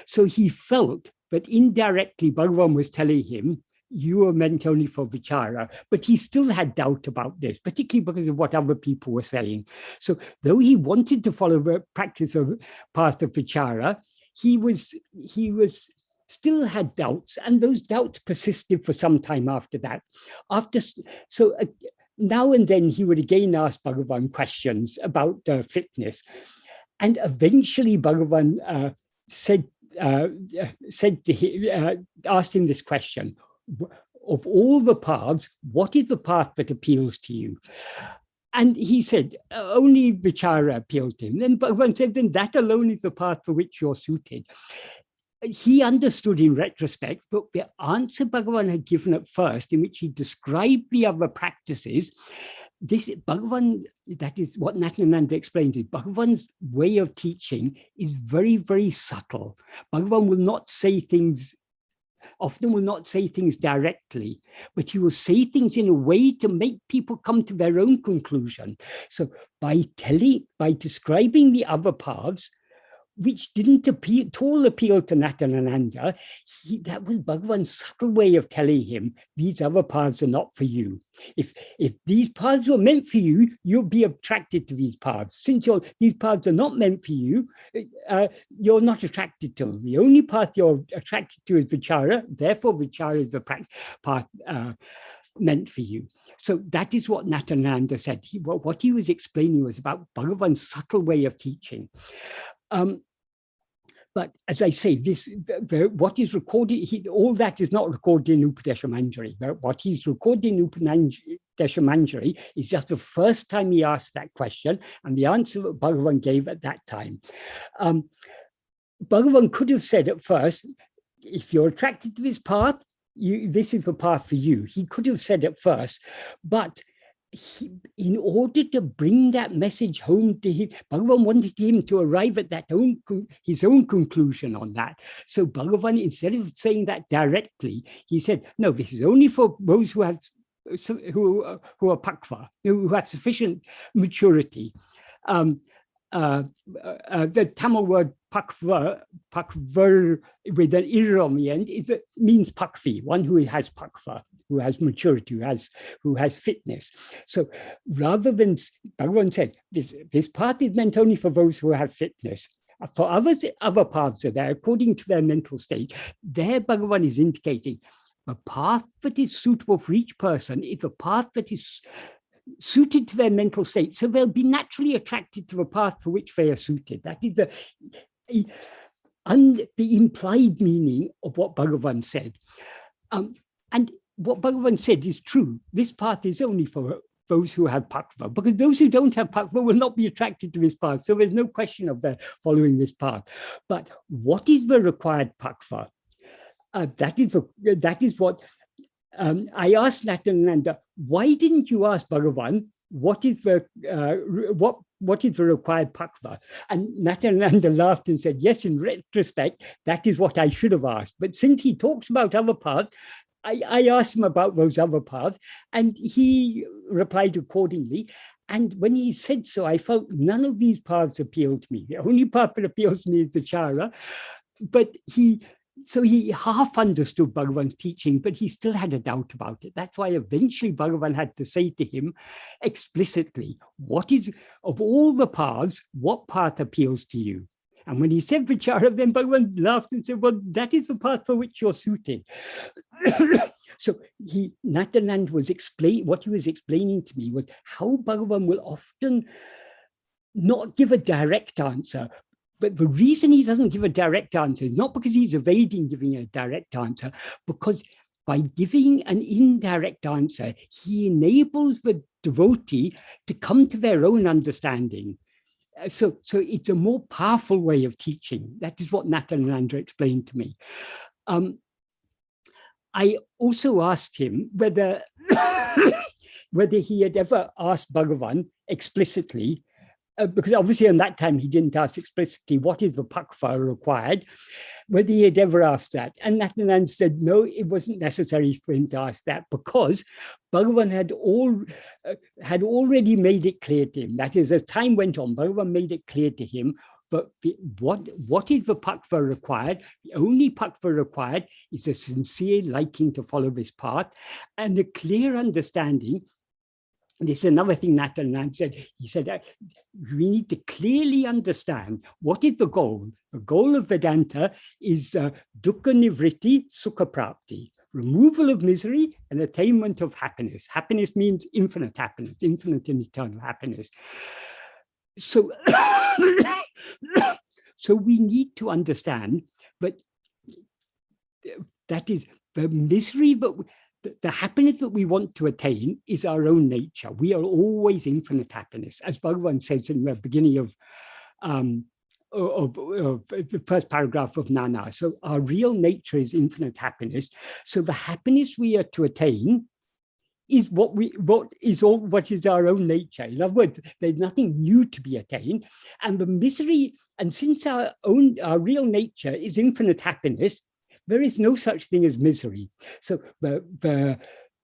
So he felt that indirectly Bhagavan was telling him, you are meant only for vichara, but he still had doubt about this, particularly because of what other people were saying. So though he wanted to follow the practice of path of vichara, he was still had doubts, and those doubts persisted for some time after that. Now and then he would again ask Bhagavan questions about fitness. And eventually Bhagavan asked him this question, of all the paths, what is the path that appeals to you? And he said, only vichara appeals to him. Then Bhagavan said, then that alone is the path for which you're suited. He understood in retrospect, but the answer Bhagavan had given at first, in which he described the other practices, this Bhagavan, that is what Natyananda explained, is Bhagavan's way of teaching is very, very subtle. Bhagavan will not say things, often will not say things directly, but he will say things in a way to make people come to their own conclusion. So by describing the other paths, which didn't at all appeal to Natyananda, that was Bhagavan's subtle way of telling him, these other paths are not for you. If these paths were meant for you, you'll be attracted to these paths. Since these paths are not meant for you, you're not attracted to them. The only path you're attracted to is vichara, therefore vichara is the path meant for you. So that is what Natyananda said. What he was explaining was about Bhagavan's subtle way of teaching. But as I say, what is recorded, all that is not recorded in Upadesha Manjari. What he's recorded in Deshamanjari is just the first time he asked that question and the answer that Bhagavan gave at that time. Bhagavan could have said at first, if you're attracted to this path, this is the path for you. He could have said at first, but in order to bring that message home to him, Bhagavan wanted him to arrive at his own conclusion on that. So Bhagavan, instead of saying that directly, he said, no, this is only for those who are pakva, who have sufficient maturity. The Tamil word pakva with an ir on the end means pakvi, one who has pakva, who has maturity, who has fitness. So rather than, Bhagavan said, this path is meant only for those who have fitness. For others, other paths are there according to their mental state. There Bhagavan is indicating a path that is suitable for each person is a path that is suited to their mental state. So they'll be naturally attracted to the path for which they are suited. That is the implied meaning of what Bhagavan said. And what Bhagavan said is true. This path is only for those who have pakva, because those who don't have pakva will not be attracted to this path. So there's no question of their following this path. But what is the required pakva? That is what I asked Natyananda, why didn't you ask Bhagavan what is the required pakva? And Natyananda laughed and said, yes, in retrospect, that is what I should have asked. But since he talks about other paths, I asked him about those other paths, and he replied accordingly. And when he said so, I felt none of these paths appealed to me. The only path that appeals to me is the chara. But he half understood Bhagavan's teaching, but he still had a doubt about it. That's why eventually Bhagavan had to say to him explicitly, what is, of all the paths, what path appeals to you? And when he said Vichara, then Bhagavan laughed and said, well, that is the path for which you're suited. So Natyanand was what he was explaining to me was how Bhagavan will often not give a direct answer. But the reason he doesn't give a direct answer is not because he's evading giving a direct answer, because by giving an indirect answer, he enables the devotee to come to their own understanding. So it's a more powerful way of teaching. That is what Natyananda explained to me. I also asked him whether he had ever asked Bhagavan explicitly, because obviously in that time he didn't ask explicitly what is the pakva required, whether he had ever asked that. And Natyananda said, no, it wasn't necessary for him to ask that because Bhagavan had already made it clear to him. That is, as time went on, Bhagavan made it clear to him but what is the pakva required? The only pakva required is a sincere liking to follow this path and a clear understanding. This is another thing Natyananda said. He said, we need to clearly understand what is the goal. The goal of Vedanta is dukkha nivritti, sukha prapti, removal of misery and attainment of happiness. Happiness means infinite happiness, infinite and eternal happiness. So, so we need to understand that that is the misery, but the happiness that we want to attain is our own nature. We are always infinite happiness, as Bhagavan says in the beginning of the first paragraph of Nana. So our real nature is infinite happiness. So the happiness we are to attain is what is our own nature. In other words, there's nothing new to be attained, and the misery. And since our real nature is infinite happiness, there is no such thing as misery. So the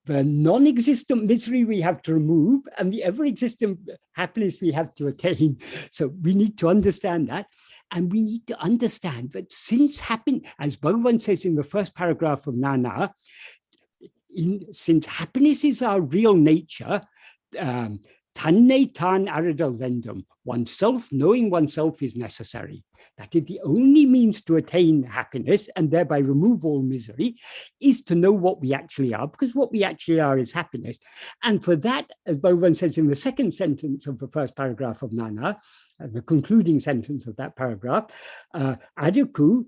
non-existent misery we have to remove, and the ever-existent happiness we have to attain. So we need to understand that. And we need to understand that since as Bhagavan says in the first paragraph of Nana, since happiness is our real nature, tanne tan aradal vendum, oneself, knowing oneself is necessary. That is the only means to attain happiness and thereby remove all misery, is to know what we actually are, because what we actually are is happiness. And for that, as Bhagavan says in the second sentence of the first paragraph of Nana, the concluding sentence of that paragraph, Adiku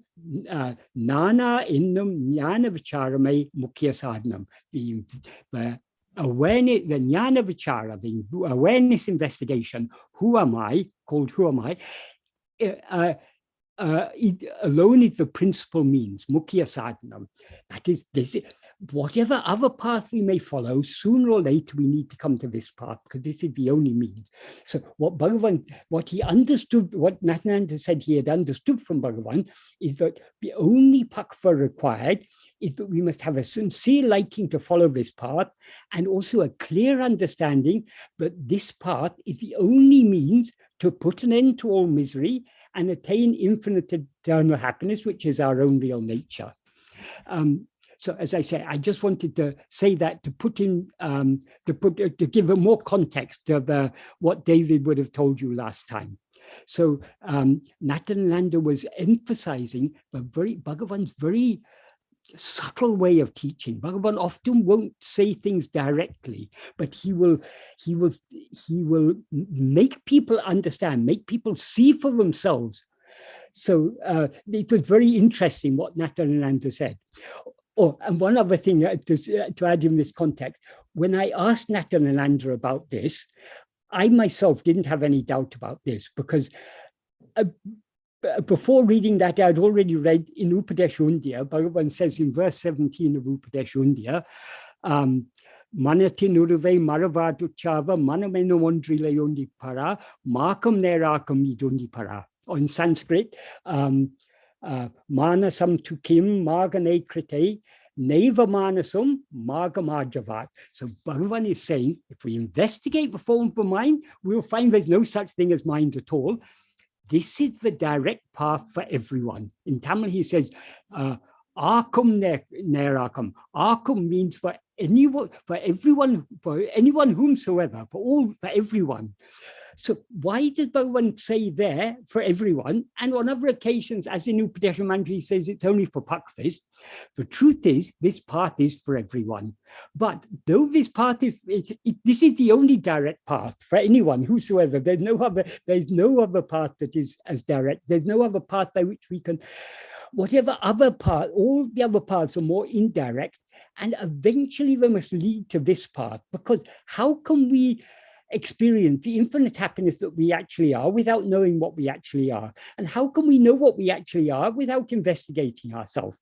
Nana innum jnana vicharamai mukhya sadhanam. The awareness, the jnana vichara, the awareness investigation, who am I, called who am I, it alone is the principal means, mukhya sadhanam. That is, whatever other path we may follow, sooner or later we need to come to this path because this is the only means. So what Bhagavan, what he understood, what Natyananda said he had understood from Bhagavan is that the only pakva required is that we must have a sincere liking to follow this path and also a clear understanding that this path is the only means to put an end to all misery and attain infinite eternal happiness, which is our own real nature. So as I say, I just wanted to say that to put in, to give a more context of what David would have told you last time. So Natyananda was emphasizing Bhagavan's very subtle way of teaching. Bhagavan often won't say things directly, but he will make people understand, make people see for themselves. So it was very interesting what Natyananda said. Oh, and one other thing to add in this context, when I asked Natyananda about this, I myself didn't have any doubt about this because before reading that, I'd already read in Upadeshundya, Bhagavan says in verse 17 of Upadeshundya, Manatin uruve maravatuchava manameno ondrile yondi para, makam nerakam idundi para. Or in Sanskrit, manasam tukim magane krite, neva manasum magamajavat. So Bhagavan is saying, if we investigate the form of the mind, we'll find there's no such thing as mind at all. This is the direct path for everyone. In Tamil, he says, Akum nerakam. Akum means for anyone, for everyone, for anyone whomsoever, for everyone. So why does Bhagavan say there for everyone? And on other occasions, as in Upadesha Mantra, he says it's only for Pakvis. The truth is, this path is for everyone. But though this path is, this is the only direct path for anyone, whosoever. There's no other path that is as direct. There's no other path by which we can, whatever other path, all the other paths are more indirect. And eventually they must lead to this path, because how can we experience the infinite happiness that we actually are without knowing what we actually are? And how can we know what we actually are without investigating ourselves?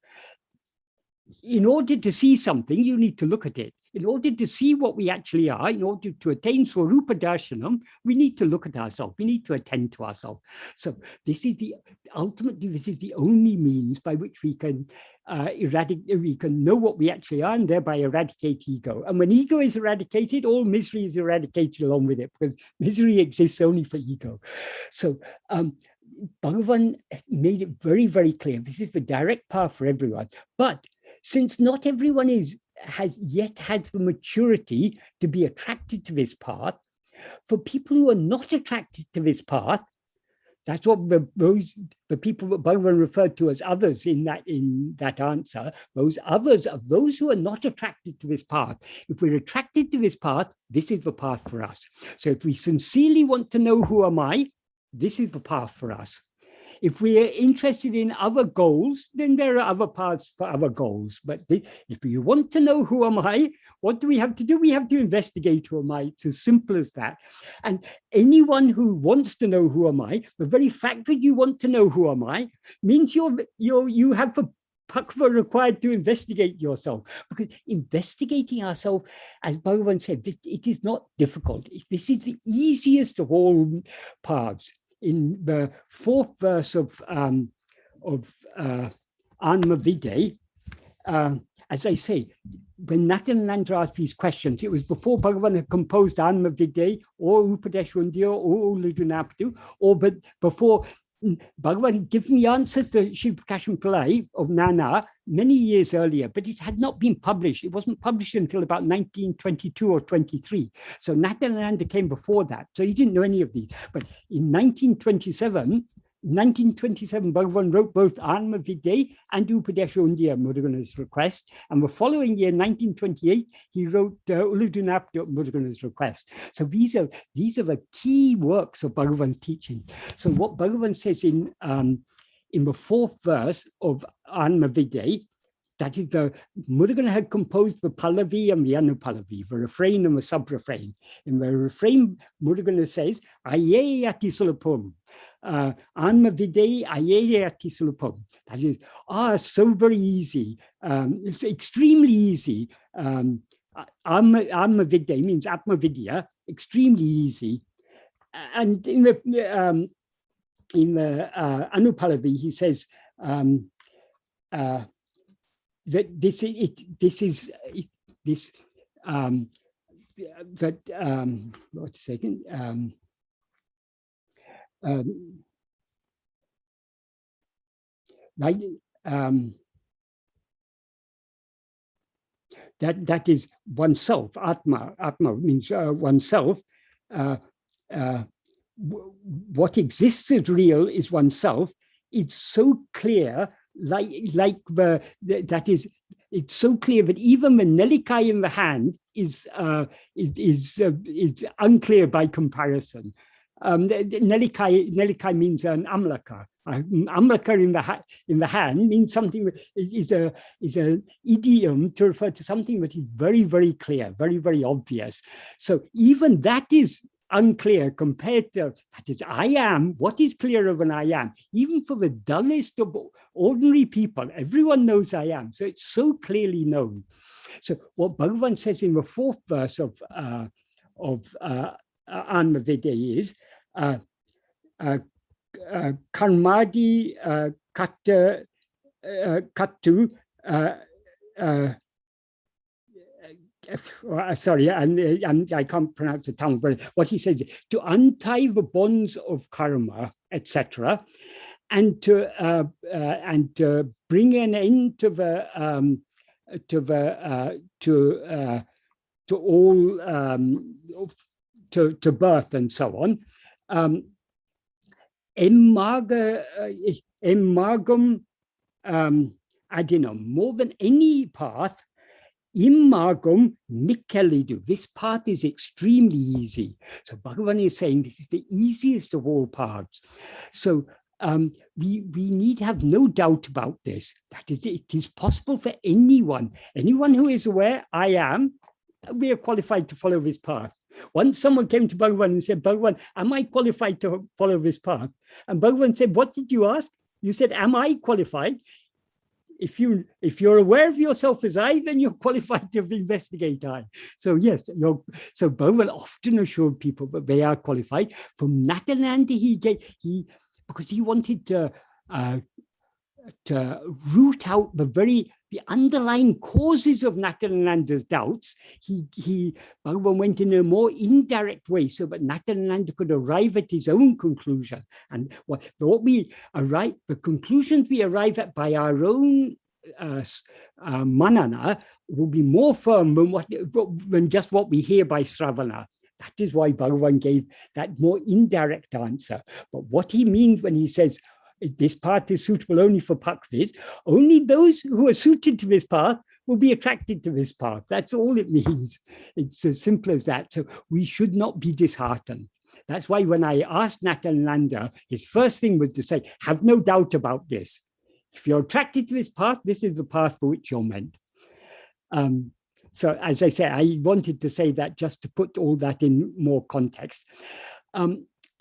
In order to see something, you need to look at it. In order to see what we actually are, in order to attain Swarupa Darshanam, we need to look at ourselves. We need to attend to ourselves. So this is ultimately, this is the only means by which we can we can know what we actually are and thereby eradicate ego. And when ego is eradicated, all misery is eradicated along with it, because misery exists only for ego. So Bhagavan made it very, very clear. This is the direct path for everyone. But since not everyone has yet had the maturity to be attracted to this path, for people who are not attracted to this path, that's what the people that Bhagavan referred to as others in that answer, those others are those who are not attracted to this path. If we're attracted to this path, this is the path for us. So if we sincerely want to know who am I, this is the path for us. If we are interested in other goals, then there are other paths for other goals. But if you want to know who am I, what do we have to do? We have to investigate who am I. It's as simple as that. And anyone who wants to know who am I, the very fact that you want to know who am I means you have the pakva required to investigate yourself. Because investigating ourselves, as Bhagavan said, it is not difficult. This is the easiest of all paths. In the fourth verse of Anma Vide, as I say, when Natyananda asked these questions, it was before Bhagavan had composed Anma Vide or Upadeshundya or Uludunapadu, or but before Bhagavan had given the answers to Shiv Prakasham Pillai of Nana many years earlier, but it had not been published. It wasn't published until about 1922 or 23. So Natyananda came before that. So he didn't know any of these. But in 1927, Bhagavan wrote both Anma Vide and Upadeshundya at Mudagana's request. And the following year, 1928, he wrote Uludunapadu at Mudagana's request. So these are the key works of Bhagavan's teaching. So what Bhagavan says in the fourth verse of Anma Vide, that is the Murugan had composed the Pallavi and the Anupallavi, the refrain and the sub-refrain. In the refrain, Murugan says, Aye ati sulapum. Anma videi aye ati sulapum. That is, so very easy. It's extremely easy. Anma videi means Atma Vidya, extremely easy. And in the Anupallavi, he says, that this what's a second, like that is oneself. Atma means oneself. What exists as real is oneself. It's so clear. It's so clear that even the nelikai in the hand is unclear by comparison. Nelikai means an amlaka. Amlaka in the hand means something is an idiom to refer to something that is very, very clear, very, very obvious. So even that is unclear compared to, that is, I am. What is clearer than I am? Even for the dullest of ordinary people, everyone knows I am. So it's so clearly known. So what Bhagavan says in the fourth verse of Anmavidya is, Karmadi Kattu sorry, I can't pronounce the tongue, but what he says, to untie the bonds of karma, etc., and to bring an end to birth and so on. Emmargum adinum, more than any path. Immagum Mikkelidu. This path is extremely easy. So Bhagavan is saying this is the easiest of all paths. So we need to have no doubt about this. That is, it is possible for anyone who is aware, I am, we are qualified to follow this path. Once someone came to Bhagavan and said, Bhagavan, am I qualified to follow this path? And Bhagavan said, what did you ask? You said, am I qualified? If you're aware of yourself as I, then you're qualified to investigate I. So yes, so Bhagavan often assured people that they are qualified. From Natananda, because he wanted to root out the underlying causes of Natananda's doubts, Bhagavan went in a more indirect way so that Natananda could arrive at his own conclusion. And the conclusions we arrive at by our own manana will be more firm than just what we hear by Sravana. That is why Bhagavan gave that more indirect answer. But what he means when he says, this path is suitable only for Pakvis, only those who are suited to this path will be attracted to this path. That's all it means. It's as simple as that. So we should not be disheartened. That's why when I asked Natananda, his first thing was to say, have no doubt about this. If you're attracted to this path, this is the path for which you're meant. So as I say, I wanted to say that just to put all that in more context.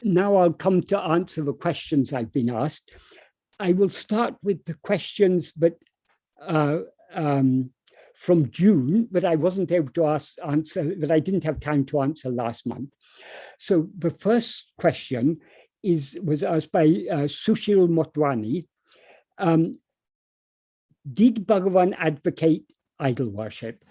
Now I'll come to answer the questions I've been asked. I will start with the questions that from June that I wasn't able to answer, that I didn't have time to answer last month. So the first question was asked by Sushil Motwani. Did Bhagavan advocate idol worship?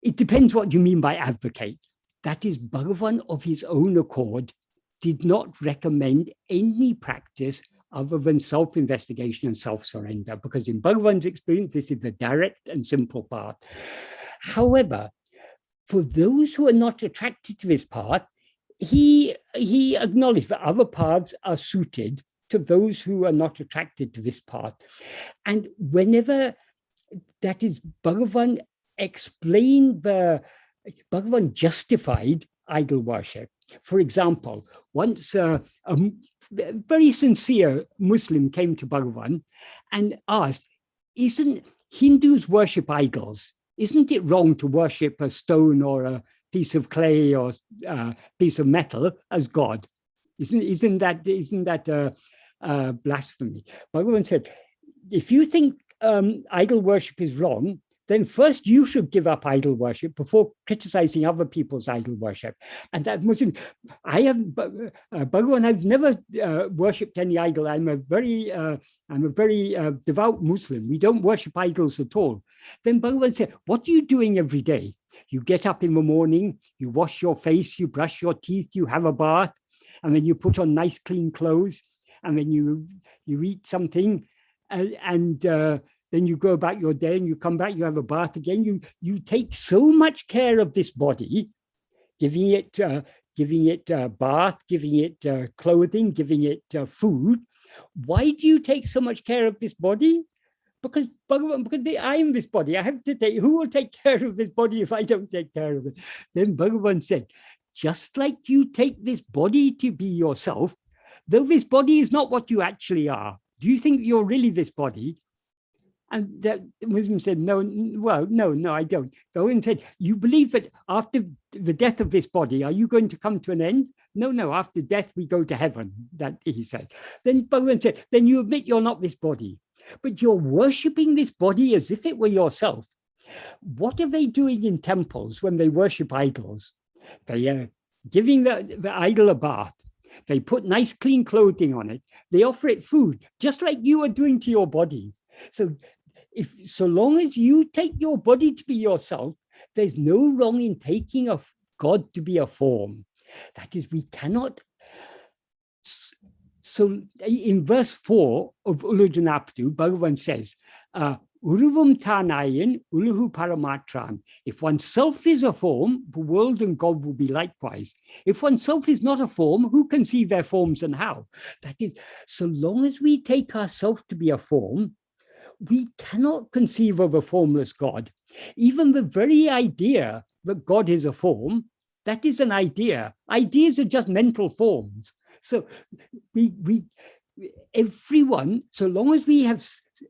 It depends what you mean by advocate. That is, Bhagavan of his own accord did not recommend any practice other than self-investigation and self-surrender, because in Bhagavan's experience, this is the direct and simple path. However, for those who are not attracted to this path, he acknowledged that other paths are suited to those who are not attracted to this path. And whenever, that is, Bhagavan justified idol worship. For example, once a very sincere Muslim came to Bhagavan and asked, isn't Hindus worship idols. Isn't it wrong to worship a stone or a piece of clay or a piece of metal as God? Isn't that blasphemy? Bhagavan said, if you think idol worship is wrong, then first you should give up idol worship before criticizing other people's idol worship. And that Muslim, Bhagavan, I've never worshipped any idol. I'm a very devout Muslim. We don't worship idols at all. Then Bhagavan said, what are you doing every day? You get up in the morning, you wash your face, you brush your teeth, you have a bath, and then you put on nice clean clothes, and then you eat something, and then you go about your day and you come back, you have a bath again. You take so much care of this body, giving it bath, giving it clothing, giving it food. Why do you take so much care of this body? Because Bhagavan, I am this body. I have to take, who will take care of this body if I don't take care of it? Then Bhagavan said, just like you take this body to be yourself, though this body is not what you actually are. Do you think you're really this body? And the Muslim said, no, I don't. Bhagavan said, you believe that after the death of this body, are you going to come to an end? No, after death, we go to heaven, that he said. Then Bhagavan said, then you admit you're not this body, but you're worshipping this body as if it were yourself. What are they doing in temples when they worship idols? They are giving the idol a bath. They put nice, clean clothing on it. They offer it food, just like you are doing to your body. So long as you take your body to be yourself, there's no wrong in taking a God to be a form. That is, we cannot. So in verse 4 of Ulujanaptu, Bhagavan says, Uruvam Tanayan, Uluhu Paramatran. If oneself is a form, the world and God will be likewise. If oneself is not a form, who can see their forms and how? That is, so long as we take ourselves to be a form, we cannot conceive of a formless God. Even the very idea that God is a form, that is an idea. Ideas are just mental forms. So everyone, so long as we have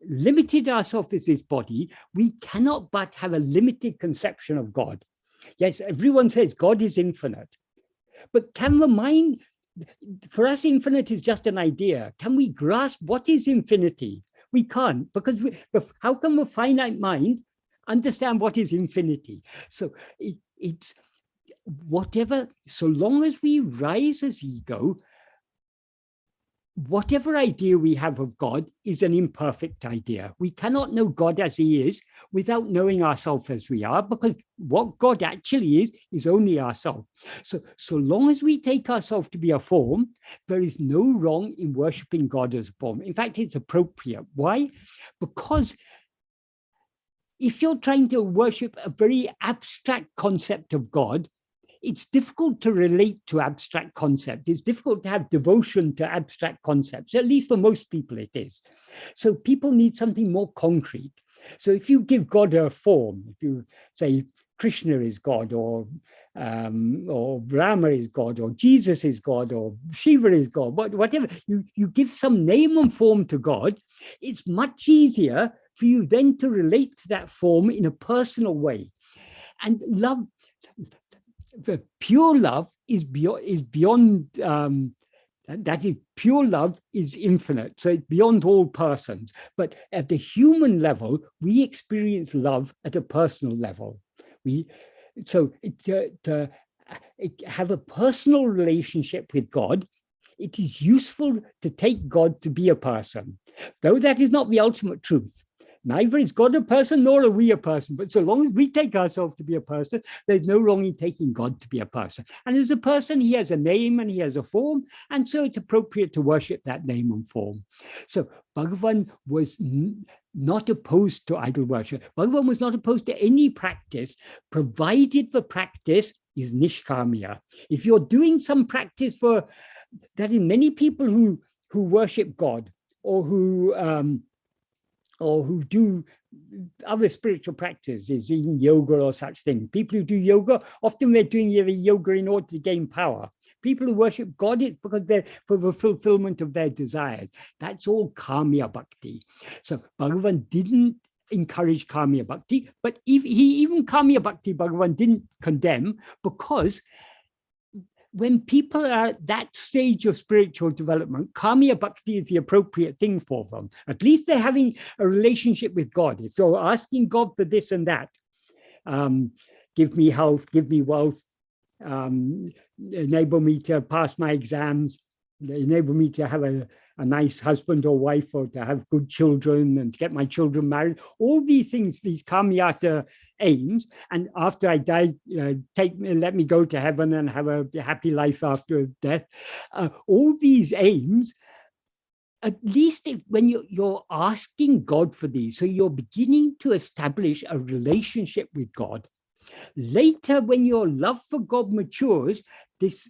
limited ourselves as this body, we cannot but have a limited conception of God. Yes, everyone says God is infinite. But can the mind, for us, infinite is just an idea. Can we grasp what is infinity? We can't, because how can a finite mind understand what is infinity? So it's whatever, so long as we rise as ego, whatever idea we have of God is an imperfect idea. We cannot know God as he is without knowing ourselves as we are, because what God actually is only ourselves. So long as we take ourselves to be a form, there is no wrong in worshiping God as a form. In fact, it's appropriate. Why? Because if you're trying to worship a very abstract concept of God, it's difficult to relate to abstract concepts. It's difficult to have devotion to abstract concepts. At least for most people it is. So people need something more concrete. So if you give God a form, if you say Krishna is God, or Rama is God, or Jesus is God, or Shiva is God, whatever, you give some name and form to God, it's much easier for you then to relate to that form in a personal way. And love, the pure love is beyond that is, pure love is infinite, so it's beyond all persons. But at the human level, we experience love at a personal level. To have a personal relationship with God, it is useful to take God to be a person, though that is not the ultimate truth. Neither is God a person, nor are we a person. But so long as we take ourselves to be a person, there's no wrong in taking God to be a person. And as a person, he has a name and he has a form. And so it's appropriate to worship that name and form. So Bhagavan was not opposed to idol worship. Bhagavan was not opposed to any practice, provided the practice is nishkamya. If you're doing some practice for that, in many people who worship God, or who do other spiritual practices, even yoga or such things. People who do yoga, often they're doing yoga in order to gain power. People who worship God, it's because they're for the fulfillment of their desires. That's all kamya bhakti. So Bhagavan didn't encouraged Kamya Bhakti, but even Kamya Bhakti Bhagavan didn't condemn, because when people are at that stage of spiritual development, Kamya Bhakti is the appropriate thing for them. At least they're having a relationship with God. If you're asking God for this and that, give me health, give me wealth, enable me to pass my exams, enable me to have a nice husband or wife, or to have good children and to get my children married. All these things, these Kamyata aims, and after I die, let me go to heaven and have a happy life after death. All these aims, at least when you're asking God for these, so you're beginning to establish a relationship with God. Later, when your love for God matures, this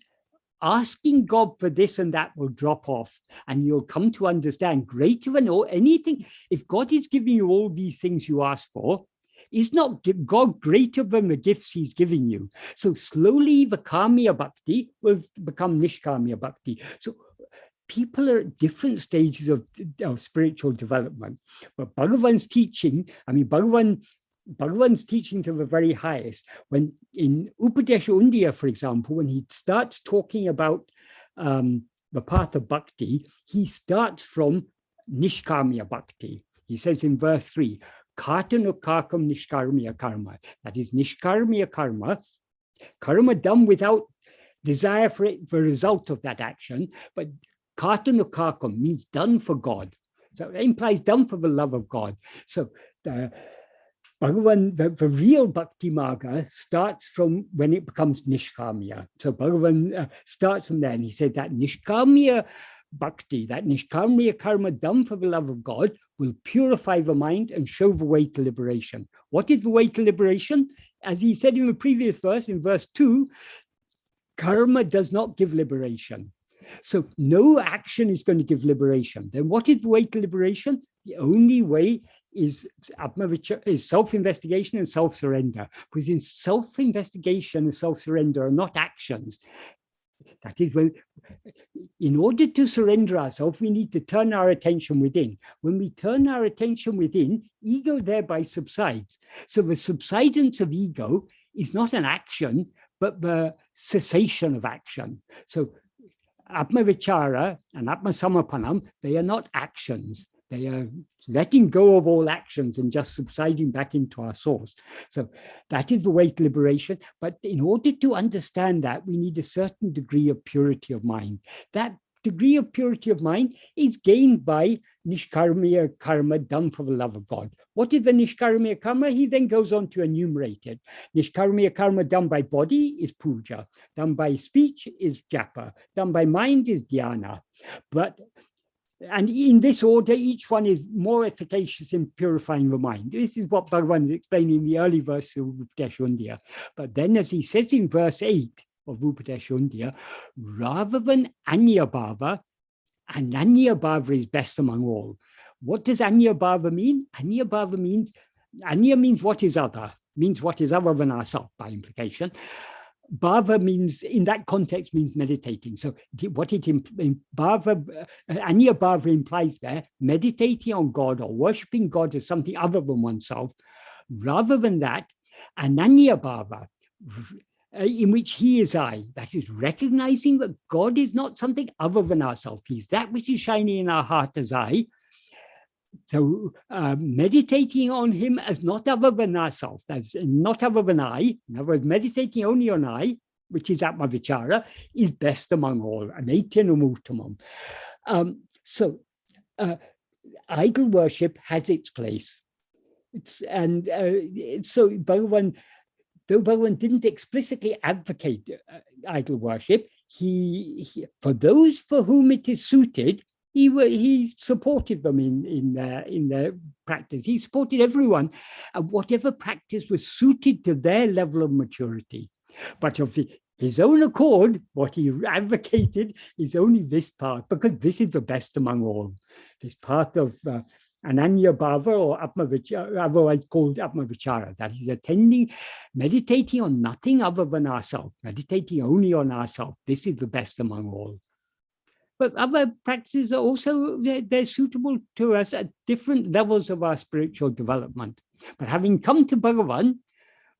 asking God for this and that will drop off, and you'll come to understand greater than all anything. If God is giving you all these things you ask for, is not God greater than the gifts he's giving you? So slowly the Kamya Bhakti will become Nishkamya Bhakti. So people are at different stages of spiritual development. But Bhagavan's teaching, I mean, Bhagavan's teaching to the very highest. When in Upadesha Undiya, for example, when he starts talking about the path of bhakti, he starts from Nishkamya Bhakti. He says in verse 3, Kartanukakam Nishkarmiya Karma. That is Nishkarmiya Karma, karma done without desire for it, the result of that action. But Kartanukakam means done for God. So it implies done for the love of God. So Bhagavan, the real Bhakti Marga starts from when it becomes Nishkamya. So Bhagavan starts from there, and he said that Nishkamya Bhakti, that Nishkamya karma done for the love of God, will purify the mind and show the way to liberation. What is the way to liberation? As he said in the previous verse, in verse 2, karma does not give liberation. So no action is going to give liberation. Then what is the way to liberation? The only way is self-investigation and self-surrender. Because in self-investigation and self-surrender are not actions. That is when, in order to surrender ourselves, we need to turn our attention within. When we turn our attention within, ego thereby subsides. So the subsidence of ego is not an action, but the cessation of action. So Atma Vichara and Atma Samapanam, they are not actions. They are letting go of all actions and just subsiding back into our source. So that is the way to liberation. But in order to understand that, we need a certain degree of purity of mind. That degree of purity of mind is gained by Nishkarmiya karma done for the love of God. What is the Nishkarmiya karma? He then goes on to enumerate it. Nishkarmiya karma done by body is puja. Done by speech is japa. Done by mind is dhyana. And in this order, each one is more efficacious in purifying the mind. This is what Bhagavan is explaining in the early verse of Upadesha Undiya. But then, as he says in verse 8 of Upadesha Undiya, rather than Anya Bhava, Ananya Bhava is best among all. What does Anya Bhava mean? Anya Bhava means, Anya means what is other, means what is other than ourselves by implication. Bhava means, in that context, means meditating. So what it Bhava, Anya Bhava implies there, meditating on God or worshipping God as something other than oneself. Rather than that, Ananya Bhava, in which he is I, that is recognizing that God is not something other than ourselves. He's that which is shining in our heart as I. So meditating on him as not other than ourselves, that's not other than I. In other words, meditating only on I, which is Atma Vichara, is best among all, anetyanum uttamam. So idol worship has its place. So Bhagavan, though Bhagavan didn't explicitly advocate idol worship, he for those for whom it is suited, he supported them in their practice. He supported everyone, and whatever practice was suited to their level of maturity. But of his own accord, what he advocated is only this path, because this is the best among all. This path of Ananya Bhava, or Atma Vichara, otherwise called Atma Vichara, that is meditating on nothing other than ourselves, meditating only on ourselves. This is the best among all. but other practices are also, they're suitable to us at different levels of our spiritual development. But having come to Bhagavan,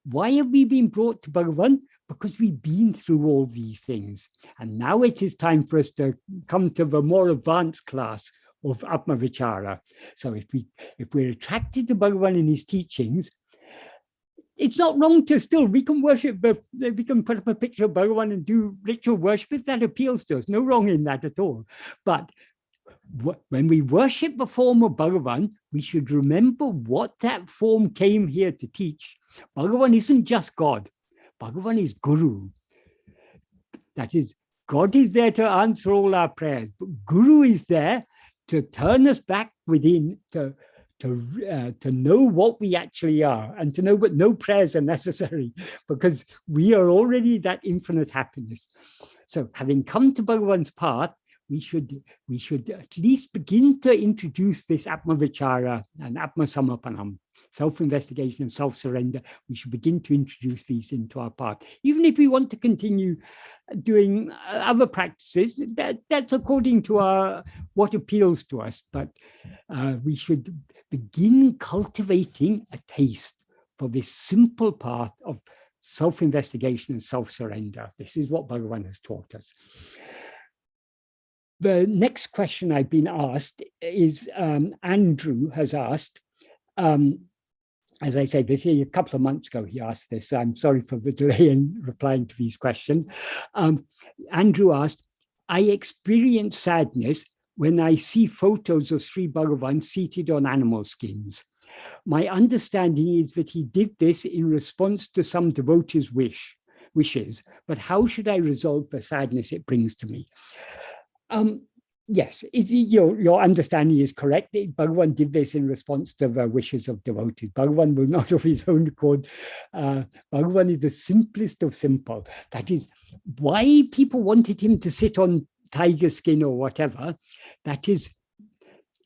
why have we been brought to Bhagavan? Because we've been through all these things. And now it is time for us to come to the more advanced class of Atma Vichara. So if we're attracted to Bhagavan and his teachings, it's not wrong to still, we can worship, we can put up a picture of Bhagavan and do ritual worship if that appeals to us. No wrong in that at all. But when we worship the form of Bhagavan, we should remember what that form came here to teach. Bhagavan isn't just God. Bhagavan is Guru. That is, God is there to answer all our prayers, but Guru is there to turn us back within, to know what we actually are, and to know that no prayers are necessary because we are already that infinite happiness. So having come to Bhagavan's path, we should at least begin to introduce this Atma Vichara and Atma Samapanam, self-investigation and self-surrender. We should begin to introduce these into our path. Even if we want to continue doing other practices, that's according to what appeals to us. But we should begin cultivating a taste for this simple path of self-investigation and self-surrender. This is what Bhagavan has taught us. The next question I've been asked is, Andrew has asked, as I say, this a couple of months ago he asked this, so I'm sorry for the delay in replying to these questions. Andrew asked, I experience sadness when I see photos of Sri Bhagavan seated on animal skins. My understanding is that he did this in response to some devotee's wishes, but how should I resolve the sadness it brings to me? Yes, your understanding is correct. Bhagavan did this in response to the wishes of devotees. Bhagavan will not of his own accord. Bhagavan is the simplest of simple. That is why people wanted him to sit on tiger skin or whatever. That is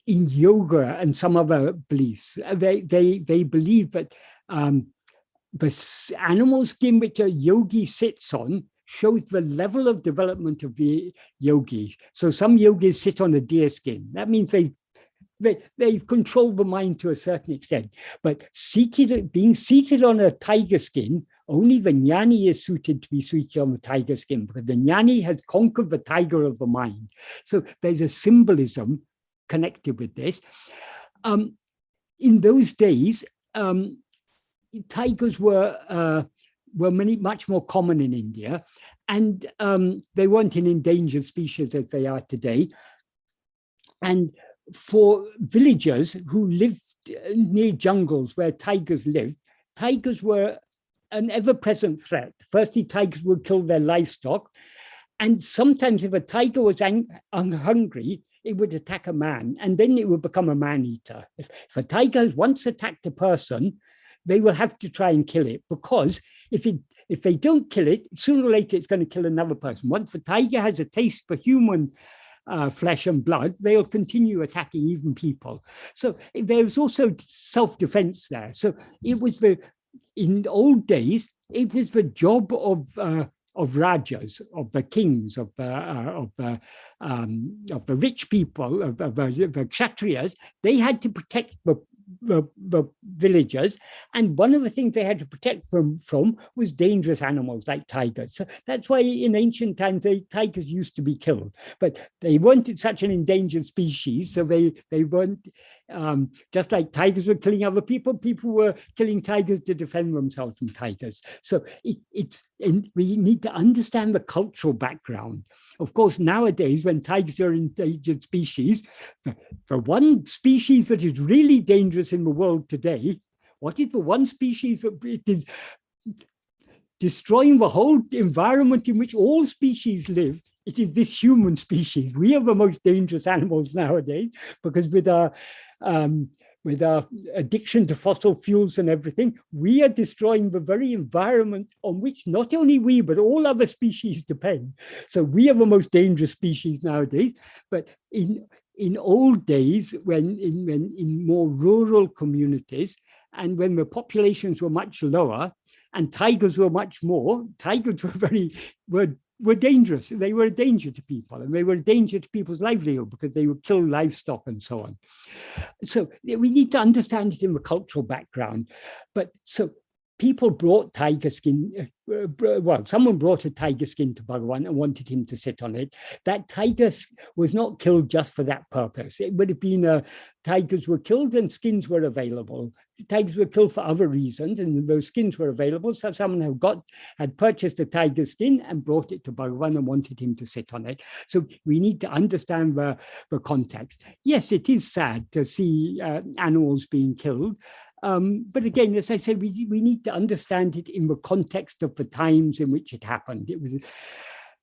in yoga and some other beliefs. They believe that the animal skin which a yogi sits on shows the level of development of the yogis. So some yogis sit on a deer skin. That means they've controlled the mind to a certain extent. But being seated on a tiger skin, only the jnani is suited to be seated on the tiger skin because the jnani has conquered the tiger of the mind. So there's a symbolism connected with this. In those days, tigers were much more common in India, and they weren't an endangered species as they are today. And for villagers who lived near jungles where tigers lived, tigers were an ever-present threat. Firstly, tigers would kill their livestock, and sometimes if a tiger was hungry, it would attack a man, and then it would become a man-eater. If a tiger has once attacked a person, they will have to try and kill it, because if they don't kill it, sooner or later it's going to kill another person. Once the tiger has a taste for human flesh and blood, they'll continue attacking even people. So there's also self-defense there. So it was in old days, it was the job of rajas, of the kings, of the rich people, of the kshatriyas. They had to protect the villagers, and one of the things they had to protect from was dangerous animals like tigers. So that's why in ancient times tigers used to be killed, but they weren't such an endangered species, so they weren't just like tigers were killing other people were killing tigers to defend themselves from tigers. So we need to understand the cultural background. Of course, nowadays, when tigers are endangered species, the one species that is really dangerous in the world today, what is the one species that it is destroying the whole environment in which all species live? It is this human species. We are the most dangerous animals nowadays, because with our addiction to fossil fuels and everything, we are destroying the very environment on which not only we, but all other species depend. So we are the most dangerous species nowadays. But in old days, when in more rural communities, and when the populations were much lower, and tigers were much more, tigers were were dangerous. They were a danger to people, and they were a danger to people's livelihood because they would kill livestock and so on. So we need to understand it in the cultural background. But so people brought tiger skin, well, someone brought a tiger skin to Bhagavan and wanted him to sit on it. That tiger was not killed just for that purpose. It would have been tigers were killed and skins were available. Tigers were killed for other reasons, and those skins were available. So someone had purchased a tiger skin and brought it to Bhagavan and wanted him to sit on it. So we need to understand the context. Yes, it is sad to see animals being killed. But again, as I said, we need to understand it in the context of the times in which it happened. It was,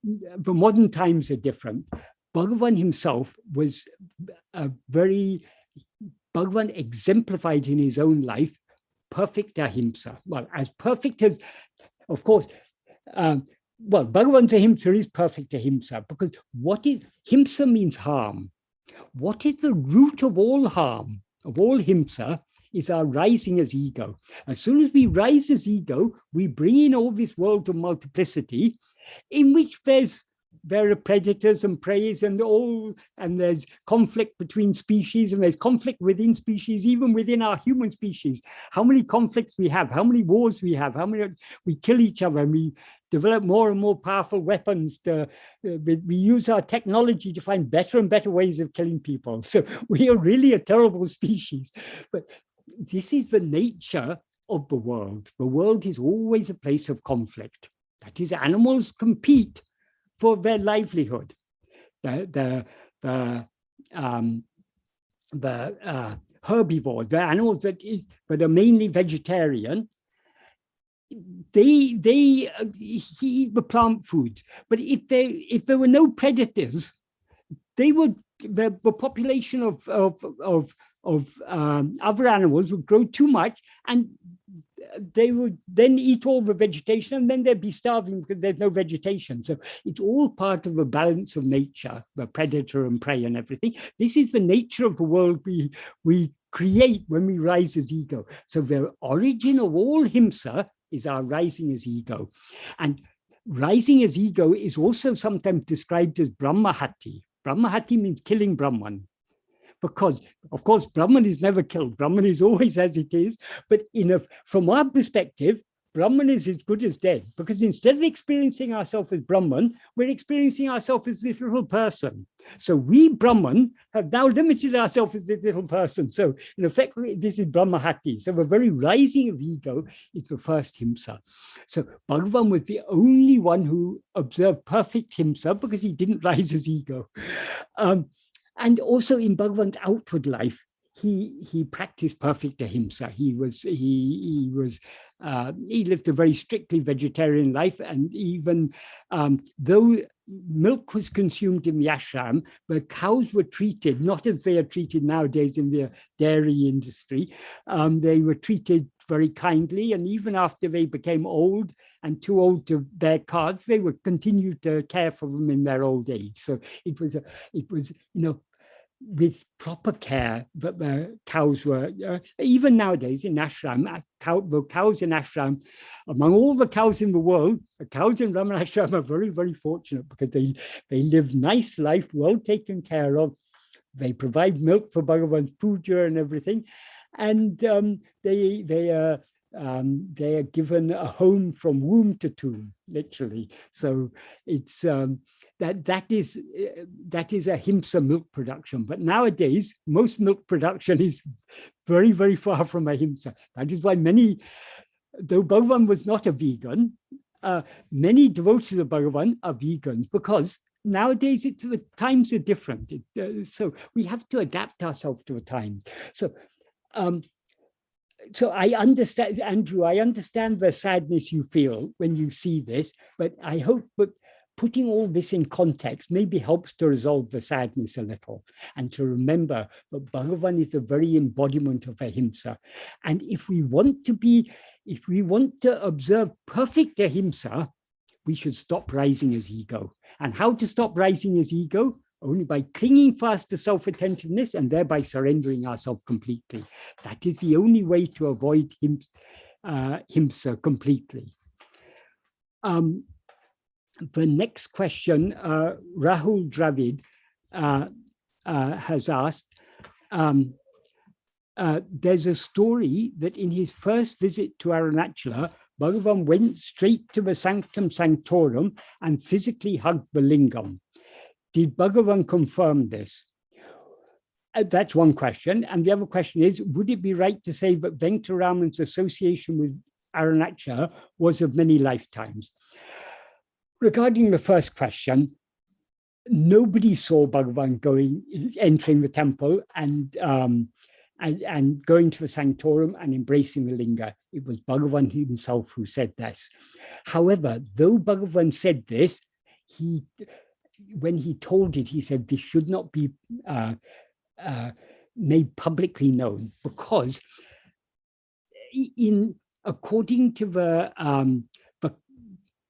the modern times are different. Bhagavan himself was Bhagavan exemplified in his own life perfect ahimsa. Well, as perfect as, of course, Bhagavan's ahimsa is perfect ahimsa, because himsa means harm. What is the root of all harm, of all himsa, is our rising as ego. As soon as we rise as ego, we bring in all this world of multiplicity, in which there are predators and preys and there's conflict between species, and there's conflict within species, even within our human species. How many conflicts we have, how many wars we have, how many we kill each other, and we develop more and more powerful weapons. We use our technology to find better and better ways of killing people. So we are really a terrible species. But this is the nature of the world. The world is always a place of conflict. That is, animals compete for their livelihood. The herbivores, the animals that are mainly vegetarian, they eat the plant foods. But if there were no predators, the population of other animals would grow too much, and they would then eat all the vegetation, and then they'd be starving because there's no vegetation. So it's all part of the balance of nature, the predator and prey and everything. This is the nature of the world we create when we rise as ego. So the origin of all himsa is our rising as ego. And rising as ego is also sometimes described as Brahmahati. Brahmahati means killing Brahman. Because, of course, Brahman is never killed. Brahman is always as it is. But from our perspective, Brahman is as good as dead. Because instead of experiencing ourselves as Brahman, we're experiencing ourselves as this little person. So we, Brahman, have now limited ourselves as this little person. So in effect, this is Brahmahati. So the very rising of ego is the first himsa. So Bhagavan was the only one who observed perfect himsa because he didn't rise as ego. And also in Bhagavan's outward life, he practiced perfect ahimsa. He lived a very strictly vegetarian life, and even though milk was consumed in the ashram, the cows were treated not as they are treated nowadays in the dairy industry. They were treated very kindly, and even after they became old and too old to bear calves, they would continue to care for them in their old age. So it was with proper care that the cows were, even nowadays in ashram, the cows in ashram, among all the cows in the world, the cows in Ramana ashram are very, very fortunate because they live nice life, well taken care of. They provide milk for Bhagavan's puja and everything. And they are given a home from womb to tomb, literally. So it's that is ahimsa milk production. But nowadays, most milk production is very, very far from ahimsa. That is why though Bhagavan was not a vegan, many devotees of Bhagavan are vegans, because nowadays the times are different. So we have to adapt ourselves to the times. So I understand, Andrew, I understand the sadness you feel when you see this, but I hope that putting all this in context maybe helps to resolve the sadness a little, and to remember that Bhagavan is the very embodiment of ahimsa. And if we want to observe perfect ahimsa, we should stop rising as ego. And how to stop rising as ego? Only by clinging fast to self-attentiveness and thereby surrendering ourselves completely. That is the only way to avoid himsa completely. The next question, Rahul Dravid has asked, there's a story that in his first visit to Arunachala, Bhagavan went straight to the Sanctum Sanctorum and physically hugged the lingam. Did Bhagavan confirm this? That's one question. And the other question is, would it be right to say that Venkataraman's association with Arunachala was of many lifetimes? Regarding the first question, nobody saw Bhagavan entering the temple and going to the sanctorum and embracing the linga. It was Bhagavan himself who said this. However, though Bhagavan said this, when he told it, he said this should not be made publicly known, because according to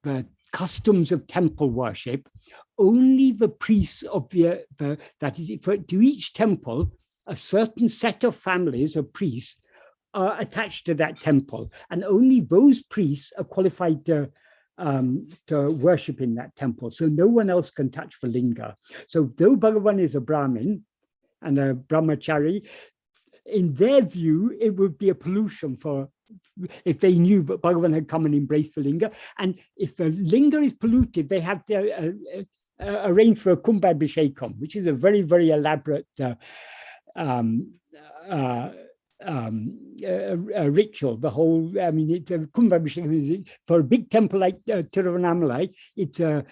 the customs of temple worship, only the priests of that is, to each temple, a certain set of families of priests are attached to that temple, and only those priests are qualified to worship in that temple. So no one else can touch the linga. So though Bhagavan is a Brahmin and a brahmachari, in their view, it would be a pollution if they knew that Bhagavan had come and embraced the linga. And if the linga is polluted, they have to arrange for a kumbhabhishekam, which is a very, very elaborate ritual. The whole, I mean, it's a kumbhabhishekam for a big temple like Tiruvannamalai. It's a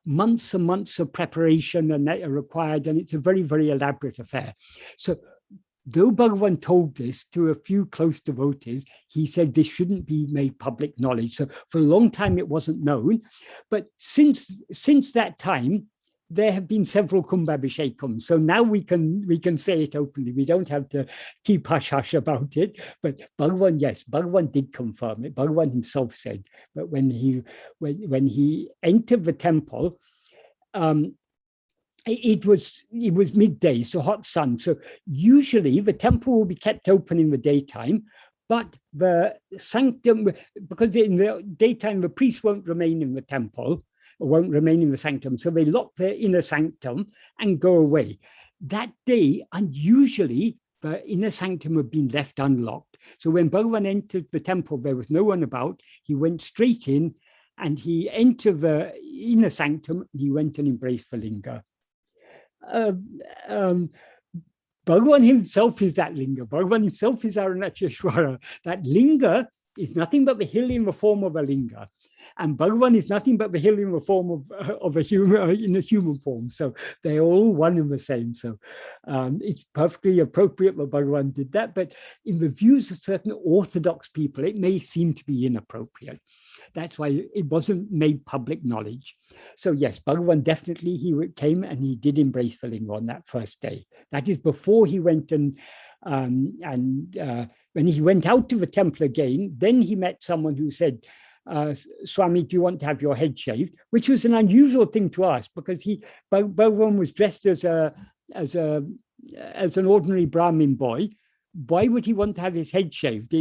months and months of preparation and that are required, and it's a very, very elaborate affair. So though Bhagavan told this to a few close devotees, he said this shouldn't be made public knowledge. So for a long time it wasn't known, but since that time there have been several kumbhabhishekams. So now we can say it openly. We don't have to keep hush hush about it. But Bhagavan, yes, Bhagavan did confirm it. Bhagavan himself said that when he entered the temple, it was midday, so hot sun. So usually the temple will be kept open in the daytime, but the sanctum, because in the daytime the priests won't remain in the temple, or won't remain in the sanctum, so they lock their inner sanctum and go away. That day, unusually, the inner sanctum had been left unlocked. So when Bhagavan entered the temple, there was no one about. He went straight in and he entered the inner sanctum and he went and embraced the linga. Bhagavan himself is that linga. Bhagavan himself is Arunachaleshwara. That linga is nothing but the hill in the form of a linga. And Bhagavan is nothing but the hill in the form of a human, in a human form. So they're all one and the same. So it's perfectly appropriate that Bhagavan did that. But in the views of certain orthodox people, it may seem to be inappropriate. That's why it wasn't made public knowledge. So yes, Bhagavan definitely, he came and he did embrace the linga on that first day. That is before he went and when he went out to the temple again, then he met someone who said, Swami, do you want to have your head shaved? Which was an unusual thing to ask, because Bhagavan was dressed as an ordinary Brahmin boy. Why would he want to have his head shaved?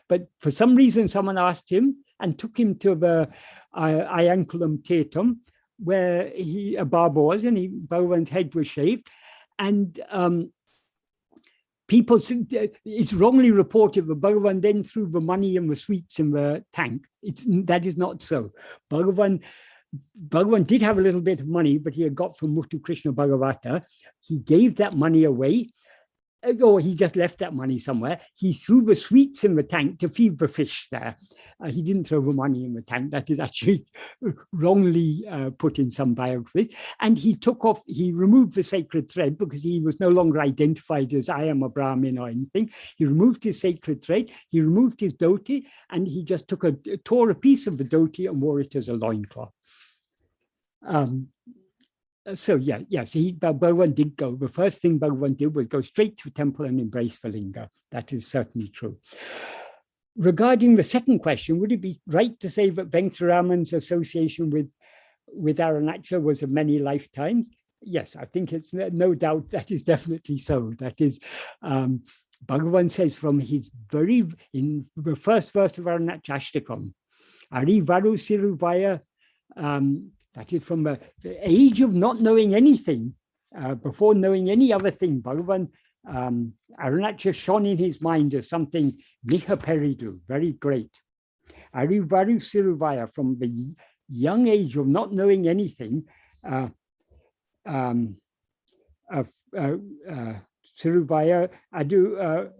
But for some reason, someone asked him and took him to the Ayankulam Tetam, where a barber was, and Bhagavan's head was shaved. And people, it's wrongly reported that Bhagavan then threw the money and the sweets in the tank. That is not so. Bhagavan did have a little bit of money, but he had got from Muthu Krishna Bhagavata. He gave that money away, or he just left that money somewhere. He threw the sweets in the tank to feed the fish there. He didn't throw the money in the tank. That is actually wrongly put in some biographies. And he removed the sacred thread, because he was no longer identified as I am a Brahmin or anything. He removed his sacred thread, he removed his dhoti, and he just tore a piece of the dhoti and wore it as a loincloth. So yes, Bhagavan did go. The first thing Bhagavan did was go straight to the temple and embrace the linga. That is certainly true. Regarding the second question, would it be right to say that Venkataraman's association with Arunachala was of many lifetimes? Yes, I think it's no doubt that is definitely so. That is, Bhagavan says from in the first verse of Arunachala Ashtakam, Arivaru Siruvaya, that is from the age of not knowing anything, before knowing any other thing. Bhagavan Arunacha shone in his mind as something Miha Peridu, very great. Arivaru Siruvaya, from the young age of not knowing anything, Siruvaya Adu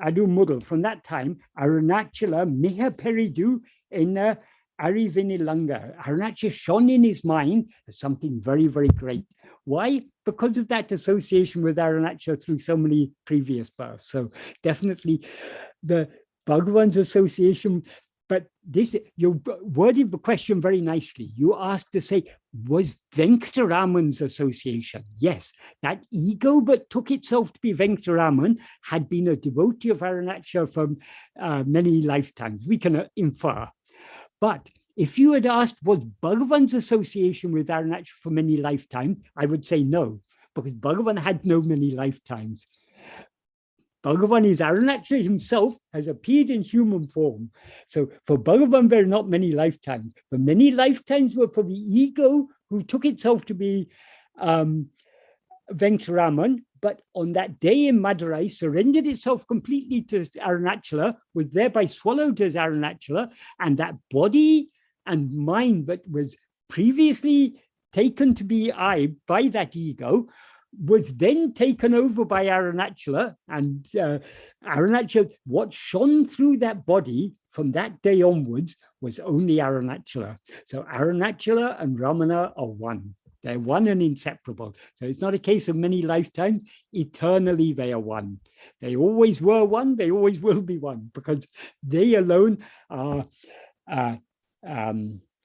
Mudal. From that time, Arunachala Miha Peridu in Arivinilanga. Arunachala shone in his mind as something very, very great. Why? Because of that association with Arunachala through so many previous births. So definitely the Bhagavan's association. But this, you worded the question very nicely. You asked to say, was Venkataraman's association? Yes, that ego that took itself to be Venkataraman had been a devotee of Arunachala for many lifetimes. We can infer. But if you had asked, was Bhagavan's association with Arunachala for many lifetimes? I would say no, because Bhagavan had no many lifetimes. Bhagavan is Arunachala himself, has appeared in human form. So for Bhagavan, there are not many lifetimes. The many lifetimes were for the ego who took itself to be Venkataraman, but on that day in Madurai, surrendered itself completely to Arunachala, was thereby swallowed as Arunachala, and that body and mind that was previously taken to be I by that ego was then taken over by Arunachala, and Arunachala, what shone through that body from that day onwards was only Arunachala. So Arunachala and Ramana are one. They're one and inseparable. So it's not a case of many lifetimes. Eternally, they are one. They always were one. They always will be one, because they alone are ekkameva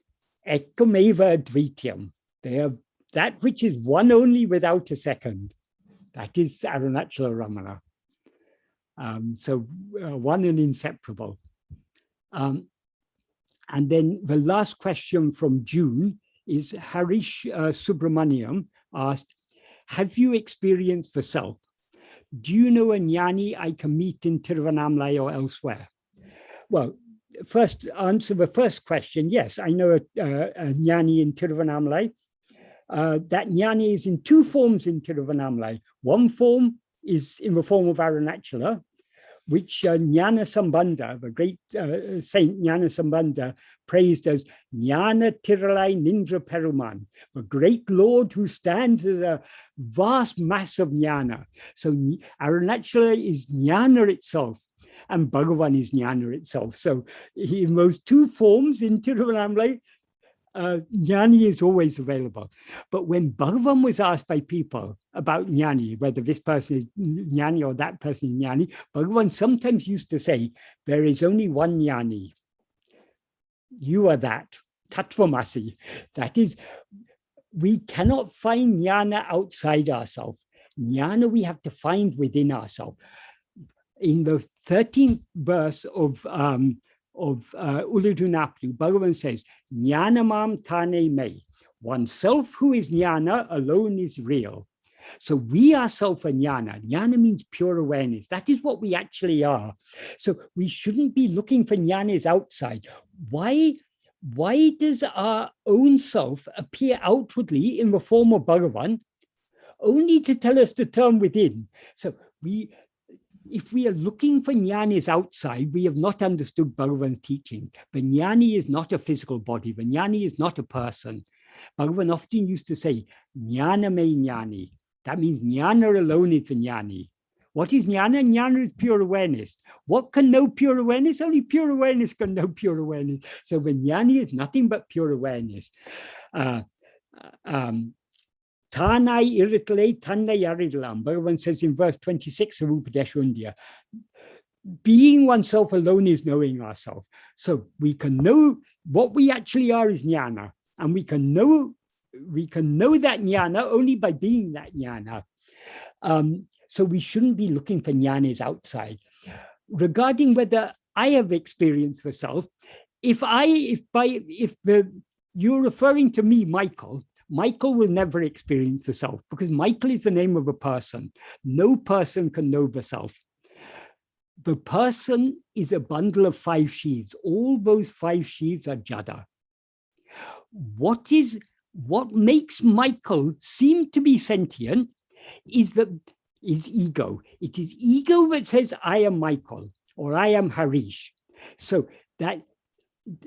advitiyam. They are that which is one only without a second. That is Arunachala Ramana. So one and inseparable. And then the last question from June is Harish Subramaniam asked, have you experienced the self? Do you know a jnani I can meet in Tiruvannamalai or elsewhere? Well, first answer the first question. Yes, I know a jnani in Tiruvannamalai. That jnani is in two forms in Tiruvannamalai. One form is in the form of Arunachala, which Jnana Sambandha, the great saint Jnana Sambandha, praised as Jnana Tiralai Nindra Peruman, the great Lord who stands as a vast mass of jnana. So Arunachala is jnana itself, and Bhagavan is jnana itself. So in those two forms in Tiruvannamalai, jnani is always available. But when Bhagavan was asked by people about jnani, whether this person is jnani or that person is jnani, Bhagavan sometimes used to say, there is only one jnani. You are that, tattvamasi. That is, we cannot find jnana outside ourselves. Jnana we have to find within ourselves. In the 13th verse of Uludunaplu, Bhagavan says, Jnanamam tane me. Oneself who is jnana alone is real. So we ourselves are jnana. Jnana means pure awareness. That is what we actually are. So we shouldn't be looking for jnanas outside. Why does our own self appear outwardly in the form of Bhagavan? Only to tell us to turn within. So if we are looking for jnanis outside, we have not understood Bhagavan's teaching. The jnani is not a physical body. The jnani is not a person. Bhagavan often used to say, jnana me jnani. That means jnana alone is the jnani. What is jnana? Jnana is pure awareness. What can know pure awareness? Only pure awareness can know pure awareness. So the jnani is nothing but pure awareness. Tanai iritale tanai aridalam. Bhagavan says in verse 26 of Upadeshundya, being oneself alone is knowing ourselves. So we can know what we actually are is jnana, and we can know that jnana only by being that jnana. So we shouldn't be looking for jnanas outside. Regarding whether I have experienced the self, if you're referring to me, Michael will never experience the self, because Michael is the name of a person. No person can know the self. the person is a bundle of 5 sheaths. All those 5 sheaths are jada. What makes Michael seem to be sentient is ego. It is ego that says, I am Michael, or I am Harish. So that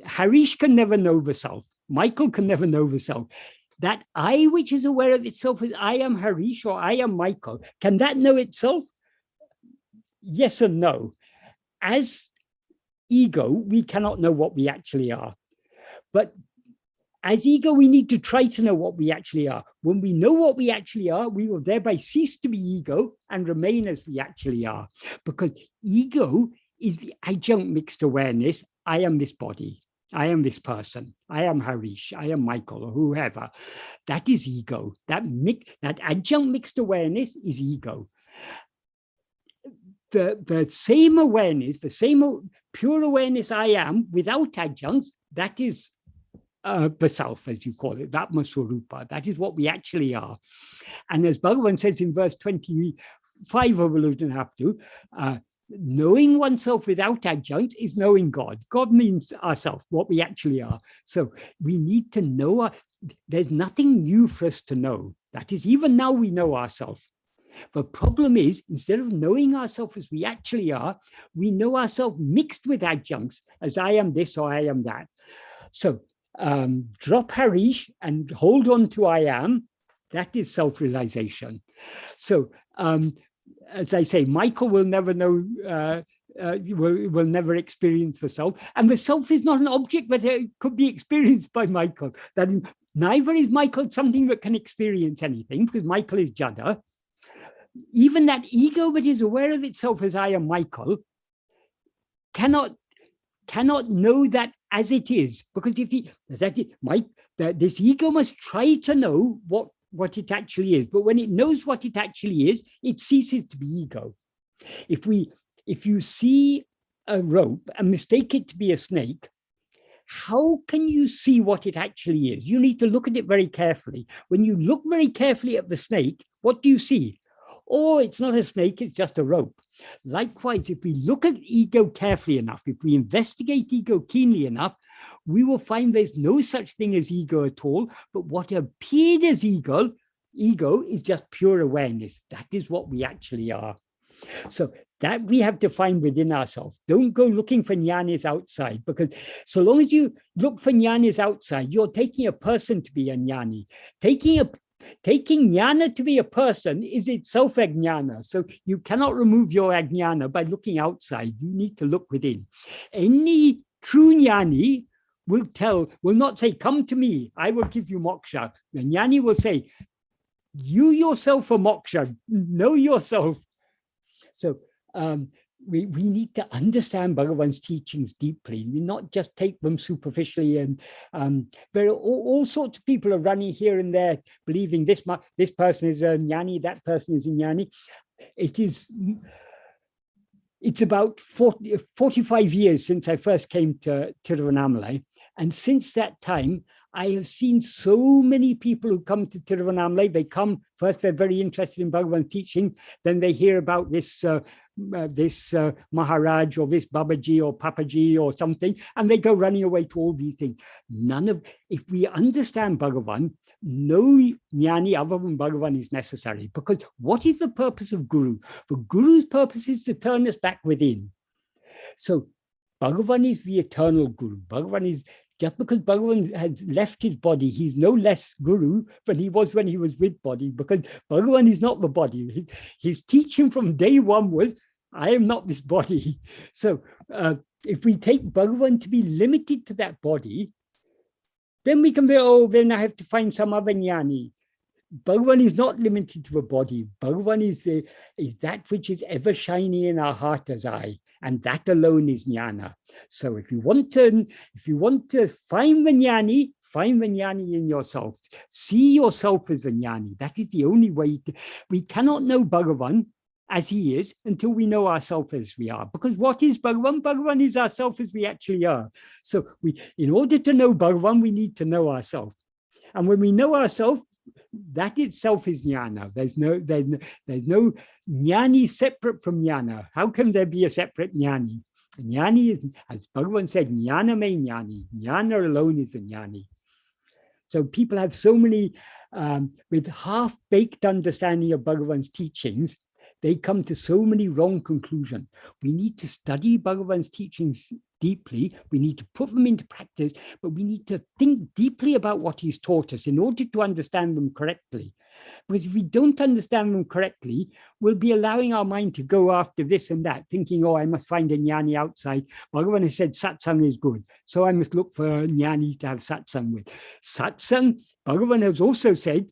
Harish can never know the self. Michael can never know the self. That I, which is aware of itself as I am Harish or I am Michael, can that know itself? Yes and no. As ego, we cannot know what we actually are. But as ego, we need to try to know what we actually are. When we know what we actually are, we will thereby cease to be ego and remain as we actually are. Because ego is the adjunct mixed awareness. I am this body. I am this person. I am Harish. I am Michael, or whoever. That is ego. That adjunct mixed awareness is ego. The same awareness, the same pure awareness I am without adjuncts, that is the self, as you call it, that Swarupa. That is what we actually are. And as Bhagavan says in verse 25 of Aludhanaptu, knowing oneself without adjuncts is knowing God. God means ourself, what we actually are. So we need to know, there's nothing new for us to know. That is, even now we know ourselves. The problem is, instead of knowing ourselves as we actually are, we know ourselves mixed with adjuncts, as I am this or I am that. So drop Harish and hold on to I am. That is self-realization. So as I say, Michael will never know, will never experience the self. And the self is not an object that could be experienced by Michael. That is, neither is Michael something that can experience anything, because Michael is Jada. Even that ego that is aware of itself as I am Michael cannot know that as it is, because if this ego must try to know what it actually is. But when it knows what it actually is, it ceases to be ego. If you see a rope and mistake it to be a snake, how can you see what it actually is? You need to look at it very carefully. When you look very carefully at the snake, what do you see? Oh, it's not a snake, it's just a rope. Likewise, if we look at ego carefully enough, if we investigate ego keenly enough, we will find there's no such thing as ego at all, but what appeared as ego is just pure awareness. That is what we actually are. So that we have to find within ourselves. Don't go looking for jnanis outside, because so long as you look for jnanis outside, you're taking a person to be a jnani. Taking jnana to be a person is itself ajnana. So you cannot remove your ajnana by looking outside. You need to look within. Any true jnani will not say, come to me, I will give you moksha. The jnani will say, you yourself are moksha, know yourself. So we need to understand Bhagavan's teachings deeply. We not just take them superficially. And there are all sorts of people are running here and there, believing this person is a jnani, that person is a jnani. It's about 45 years since I first came to Tiruvannamalai. And since that time, I have seen so many people who come to Tiruvannamalai. They come, first they're very interested in Bhagavan's teaching, then they hear about this Maharaj or this Babaji or Papaji or something, and they go running away to all these things. If we understand Bhagavan, no jnani other than Bhagavan is necessary, because what is the purpose of Guru? The Guru's purpose is to turn us back within. So Bhagavan is the eternal Guru. Bhagavan is, just because Bhagavan has left his body, he's no less Guru than he was when he was with body, because Bhagavan is not the body. His teaching from day one was, I am not this body. So if we take Bhagavan to be limited to that body, then we can be, then I have to find some other jnani. Bhagavan is not limited to the body. Bhagavan is that which is ever shining in our heart as I, and that alone is jnana. So if you want to find the jnani in yourself. See yourself as a jnani. That is the only way. We cannot know Bhagavan as he is until we know ourselves as we are. Because what is Bhagavan? Bhagavan is ourselves as we actually are. So in order to know Bhagavan, we need to know ourselves. And when we know ourselves, that itself is jnana. There's no Jnani is separate from jnana. How can there be a separate jnani? Jnani is, as Bhagavan said, jnana me jnani. Jnana alone is a jnani. So people have so many, with half-baked understanding of Bhagavan's teachings, they come to so many wrong conclusions. We need to study Bhagavan's teachings deeply. We need to put them into practice, but we need to think deeply about what he's taught us in order to understand them correctly. Because if we don't understand them correctly, we'll be allowing our mind to go after this and that, thinking, oh, I must find a jnani outside. Bhagavan has said satsang is good, so I must look for a jnani to have satsang with. Satsang, Bhagavan has also said,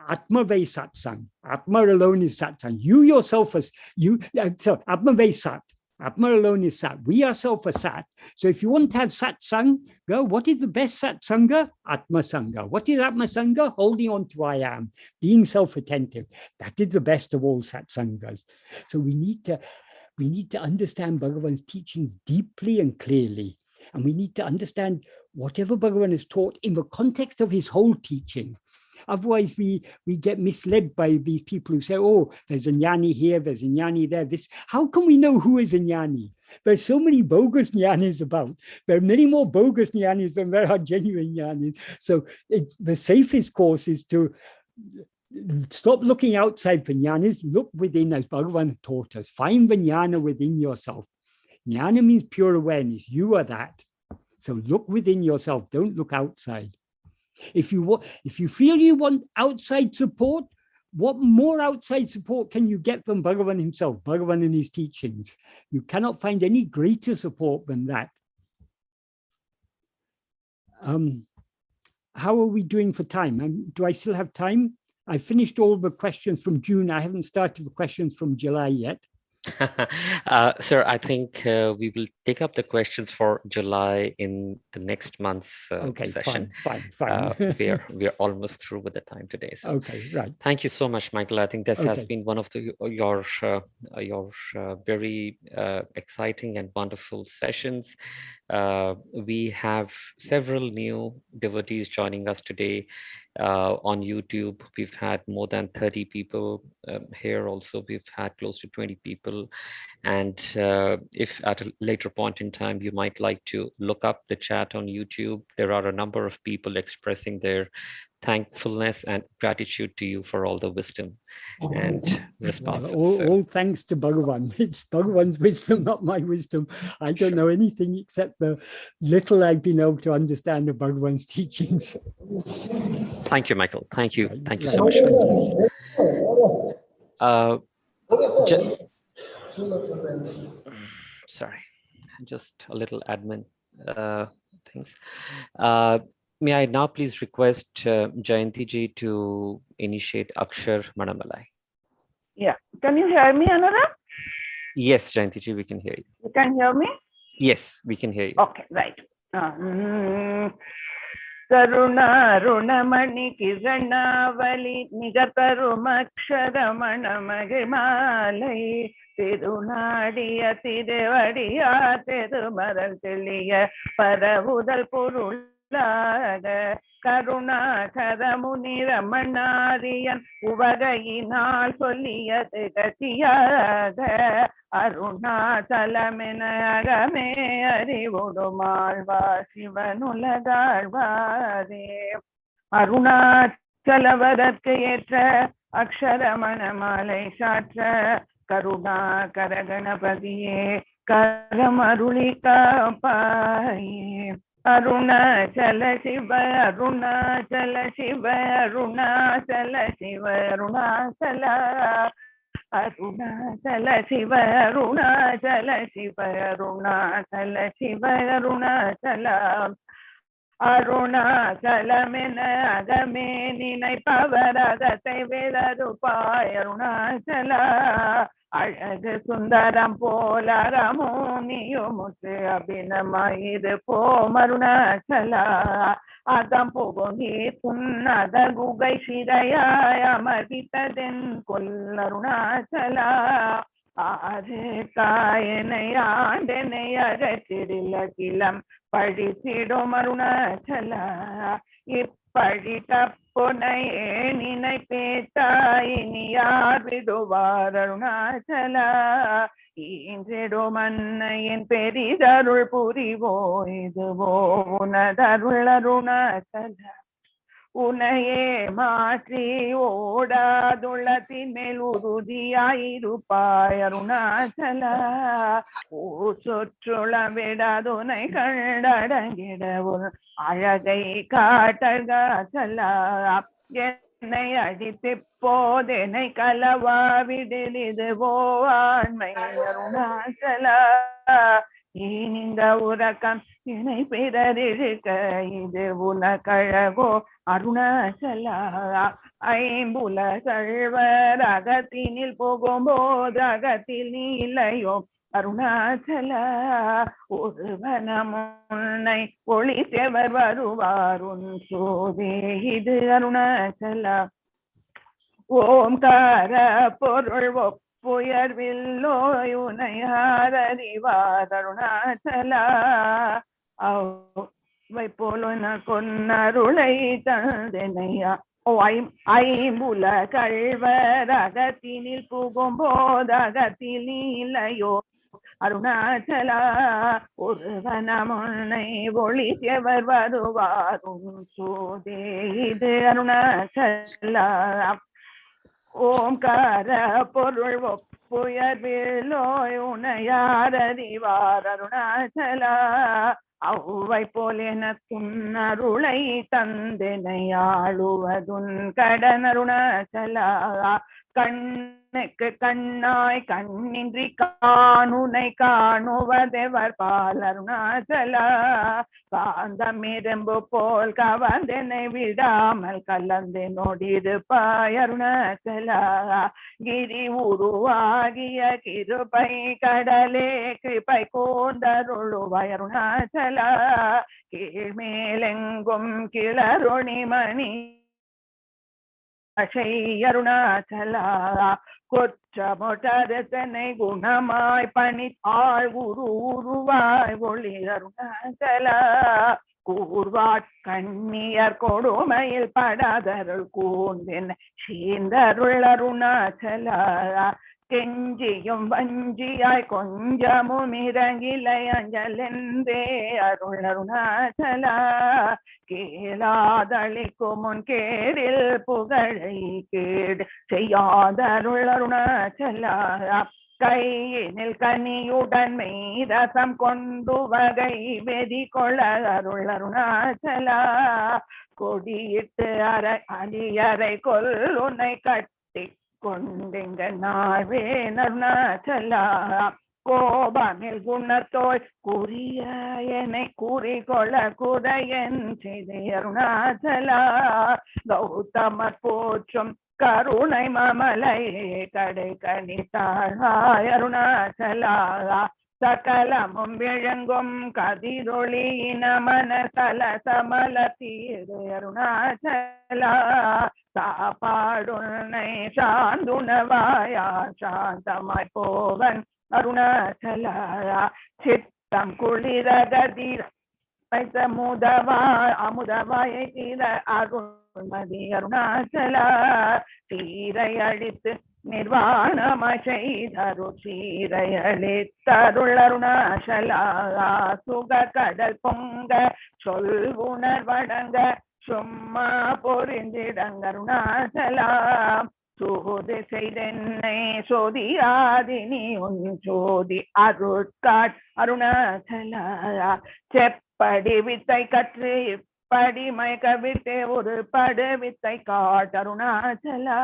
Atma ve satsang. Atma alone is satsang. You yourself as you, so Atma ve sat. Atma alone is sat. We ourselves are sat. So if you want to have satsang, go, what is the best satsanga? Atma sangha. What is Atma sangha? Holding on to I am, being self-attentive. That is the best of all satsangas. So we need to understand Bhagavan's teachings deeply and clearly. And we need to understand whatever Bhagavan has taught in the context of his whole teaching. Otherwise, we get misled by these people who say, oh, there's a jnani here, there's a jnani there. This, how can we know who is a jnani? There's so many bogus jnanis about. There are many more bogus jnanis than there are genuine jnanis. So the safest course is to stop looking outside for jnanis, look within, as Bhagavan taught us. Find the jnana within yourself. Jnana means pure awareness. You are that. So look within yourself. Don't look outside. If you feel you want outside support, what more outside support can you get from Bhagavan himself, Bhagavan and his teachings? You cannot find any greater support than that. How are we doing for time? Do I still have time? I finished all the questions from June. I haven't started the questions from July yet. Sir, I think we will take up the questions for July in the next month's session. Fine. We're almost through with the time today. So okay, right. Thank you so much, Michael. I think this has been one of your very exciting and wonderful sessions. We have several new devotees joining us today on YouTube. We've had more than 30 people here. Also, we've had close to 20 people. And if at a later point in time, you might like to look up the chat on YouTube, there are a number of people expressing their thankfulness and gratitude to you for all the wisdom and responses. All thanks to Bhagavan. It's Bhagavan's wisdom, not my wisdom. I don't know anything except the little I've been able to understand of Bhagavan's teachings. Thank you, Michael. Thank you. Thank you so much for this. Sorry, just a little admin things. May I now please request Jayanti ji to initiate Akshar Manamalai? Yeah. Can you hear me, Anura? Yes, Jayanti ji, we can hear you. You can hear me? Yes, we can hear you. Okay, right. Karuna Runamani Kiranavali Nigatarumakshara Magimalai Tirunadiya Tirevadiya Tirumaral Tiliya Paravudal Purul Karuna Karamuni Ramanariyan Uvagayinal Soliyate Gatiyaga Arunachalamena Arivudumalva Shivanulagalvare Arunachalavadatketra Aksharamanamale Shatra Karuna Karaganapadiye Karamarulika Pai Arunachala Shiva, Arunachala Shiva, Arunachala Shiva, Arunachala, Arunachala Shiva, Arunachala Shiva, Arunachala Shiva, Arunachala, Arunachala Mena Agameni Naipavaragatay Vedarupaya Arunachala. Aழகு Sundaram போல ரமோனியுமுத்து அபிநமயிரு போமருணாச்சலா அதம் புகுங்கி புன்னத குகை சிறையாய மதித்ததென் கொல்லருணாச்சலா ஆறு காயனை ஆண்டனை அகற்றிடிலகிலம் படித்திடும் அருணாச்சலா இப்படி பொன்னையே நினைப்பேத்தாய் இனி யார் விடுவார் அருணாச்சலா ஈன்றிடும் அன்னையின் பெரிதருள் புரிவோ இதுவோ உனதருள் அருணாச்சலா உனையே மாற்றி ஓடாதுள்ளத்தின் மேல் உறுதியாயிருப்பாய் அருணாச்சலா சொற்றுளம் விடாதுனை கண்டடங்கிடவும் அழகை காட்டகாச்சலா என்னை அடித்து போதெனை கலவாவிடில் இதுவோ ஆண்மை அருணாச்சலா இந்த உறக்கம் இணை பிறரிருக்க இது உனக்கழகோ அருணாச்சலா ஐம்புல கழ்வர் அகத்தினில் போகும்போது அகத்தில் நீ இல்லையோ அருணாச்சலா ஒருவன முன்னை ஒளித்தவர் வருவார் உன் சோதே இது அருணாச்சலா ஓம்கார பொருள் புயர்வில்லோய் உனையாரறிவார் அருணாச்சலா அவை போலுன கொன்னருளை தந்தனையா ஐம்புல கழ்வர் அகத்தினில் புகும்போது அகத்தில் நீலையோ அருணாச்சலா ஒருவன முன்னை ஒளித்தவர் வருவாரும் சோதே இது அருணாச்சலா ஓம்கார பொருள் ஒப்புயர்விலோய் உனையாரறிவார் அருணாச்சலா அவ்வை போல் எனக்கும் அருளை தந்தனையாளுவதுன் கடன் அருணாச்சலா கண்ணுக்கு கண்ணாய் கண்ணின்றி காணுனை காணுவதெவர் பால் அருணாச்சலா காந்தமிரும்பு போல் கவர்ந்தனை விடாமல் கலந்து நொடிருப்பாய் அருணாச்சலா கிரி உருவாகிய கிருபை கடலே கிருபை கோந்தருளுவாய் அருணாச்சலா கீழ்மேலெங்கும் கிளருணிமணி அருணாச்சலா கொற்றமொட்டனை குணமாய் பணித்தாள் உருவாய் ஒளி அருணாச்சலா கூர்வாட் கண்ணியர் கொடுமையில் படாதருள் கூர்ந்தென் சீந்தருள் அருணாச்சலா கெஞ்சியும் வஞ்சியாய் கொஞ்சமும் இறங்கிலை அஞ்சலென்றே அருள் அருணாச்சலா கேளாதளிக்கும் முன் கேடில் புகழை கேடு செய்யாதருள் அருணாச்சலா கையினில் கனியுடன் மெய்ரசம் கொண்டு வகை வெதி கொள்ள அருள் அருணாச்சலா கொடியிட்டு அரியறை கொல்லுனை கட்டி கொண்டிங்க நாழ்வேன் அருணாச்சலா கோபமில் குணத்தோய் குறிய என்னை குறிகொள்ள குறையன் செய்தி அருணாச்சலா கௌதமர் போற்றும் கருணை மமலையே கடை கணித்தாய் அருணாச்சலா சகலமும் விளங்கும் கதிரொளியின மனசல சமல தீரு அருணாச்சலா சாப்பாடுனை சாந்துணவாயா சாந்தமாய் போவன் அருணாச்சலா சித்தம் குளிரகதிர அமுதவாயை தீர அருள்மதி அருணாச்சலா தீரை அழித்து நிர்வாணமாய் செய்தரு சீரை அளித்தருள் அருணாச்சலா சுக கடல் பொங்க சொல் உணர்வடங்க சும்மா பொறிந்திடங்க அருணாச்சலா சோதி செய்தென்னை சோதியாதினி உன் சோதி அருட்காட் அருணாச்சலா செப்படி வித்தை கற்று இப்படி மயக்க விட்டே ஒரு படு வித்தை காட் அருணாச்சலா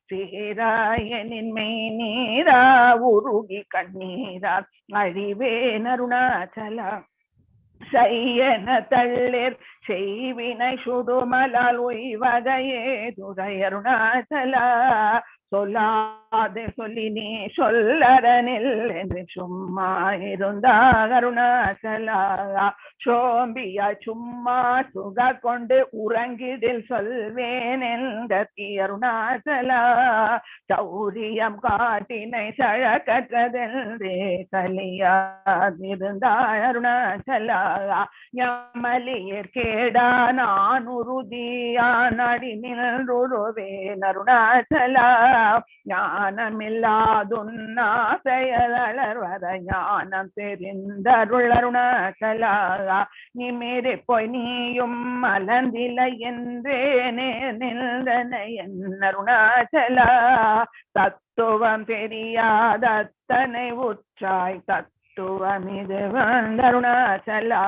சீராயனின் மெய் நீரா உருகி கண்ணீரா அழிவேன் அருணாச்சலா செய்யன தள்ளிர் செய்வினை சுடுமலால் உய்வகையே துறை அருணாச்சலா சொல்லாது சொல்லி நீ சொல்லறனில் என்று சும்மா இருந்தார் அருணாச்சலா சோம்பியா சும்மா சுக கொண்டு உறங்கிடில் சொல்வேன் என்கி அருணாச்சலா சௌரியம் காட்டினை சழக்கற்றதென்றே கலியாதிருந்தார் அருணாச்சலா ஞமலியர் கேள் தேடா நான் உறுதியான் அடி நின்றுருவே அருணாச்சலா ஞானமில்லாதுன்னாசையலர்வர ஞானம் தெரிந்தருள் அருணாச்சலா நிமிரி போய் நீயும் மலர்ந்திலை என்றே நின்றனை என் அருணாச்சலா தத்துவம் தெரியாதத்தனை உற்றாய் தத்துவம் இது அருணாச்சலா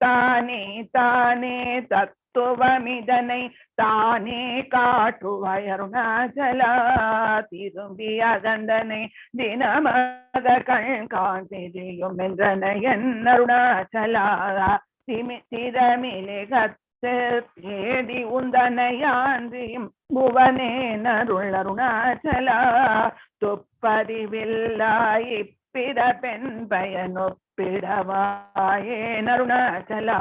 தானே தானே தத்துவமிதனை தானே காட்டுவாய் அருணாச்சலா திரும்பி அகந்தனை தினமக கண் காண்பியும் என்றனை என் அருணாச்சலா திமித்திரமிலே தேடி உந்தனையான்றியும் புவனே நருள் அருணாச்சலா துப்பறிவில்லாய் பிற பெண் பயனொப்பிடவாயே அருணாச்சலா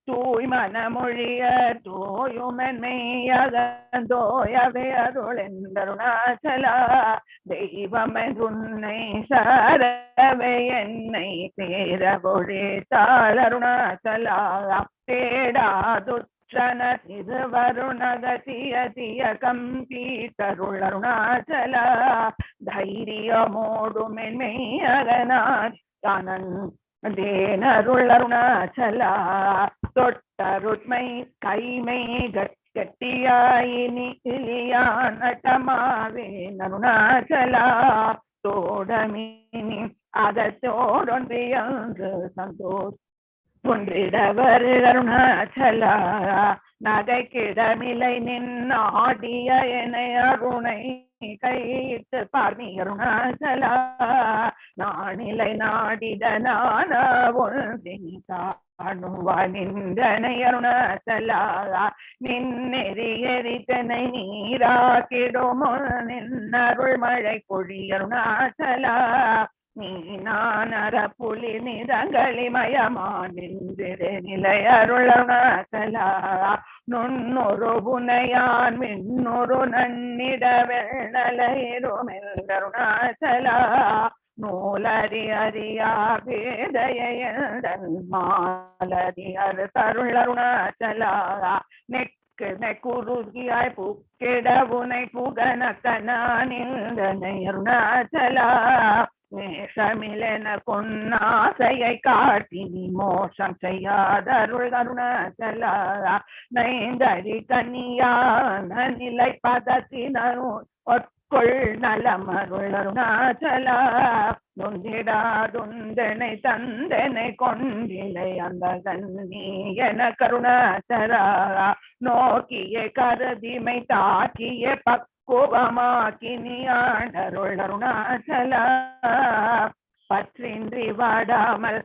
தூய் மனமொழிய தோயுமென்மையகந்தோயவே அருள் அருணாச்சலா தெய்வம் என்றுன்னை சாரவே என்னை சேர பொழித்தாள் அருணாச்சலா தேடாதுற்றன திருவருணகதிய திய கம்பீட்டருள் அருணாச்சலா தைரியமோடு மென்மையகனார் தேனருள் அருணாச்சலா தொட்டருட்மை கைமை கட்டியாயினி இலியா நட்டமாவே அருணாச்சலா தோடமினி அதோடொன்றியன்று சந்தோஷ் ஒன்றிடவர் அருணாச்சலா நகைக்கிடமிலை நின்னாடிய என அருணை கையிட்டு பார்மி அருணாச்சலா நானிலை நாடிட நான நின்றனை அருணாச்சலா நின்னெறியறித்தனை நீராக்கிடுமோ நின்னருள் மழை பொழி அருணாச்சலா நீ நானர புலி நிறங்களிமயமா நின்றிரு நிலை அருள் அருணாச்சலா நுண்ணொரு புனையான் மின்னொரு நன்னிட வெள்ளலைருமெல் அருணாச்சலா நூலறி அறியா பேதையன் மாலதி அரு தருள் அருணாச்சலா நெக்குருகியாய் புக்கிடவுனை புகன கனானிந்தனை அருணாச்சலா நேசமிலென கொன்னாசையை காட்டி நீ மோசம் செய்யாதருள் அருணாச்சலா நைந்தரி கனியான நிலை பதத்தினரும் ஒற்கொள் நலமருள் அருணாச்சலா நொந்திடாதுந்தனை தந்தனை கொண்டிலை அந்த கண்ணி என கருணாச்சலா நோக்கிய கருதிமை தாக்கிய கோபமாக்கினியாண்டருள் அருணாச்சலா பற்றின்றி வாடாமல்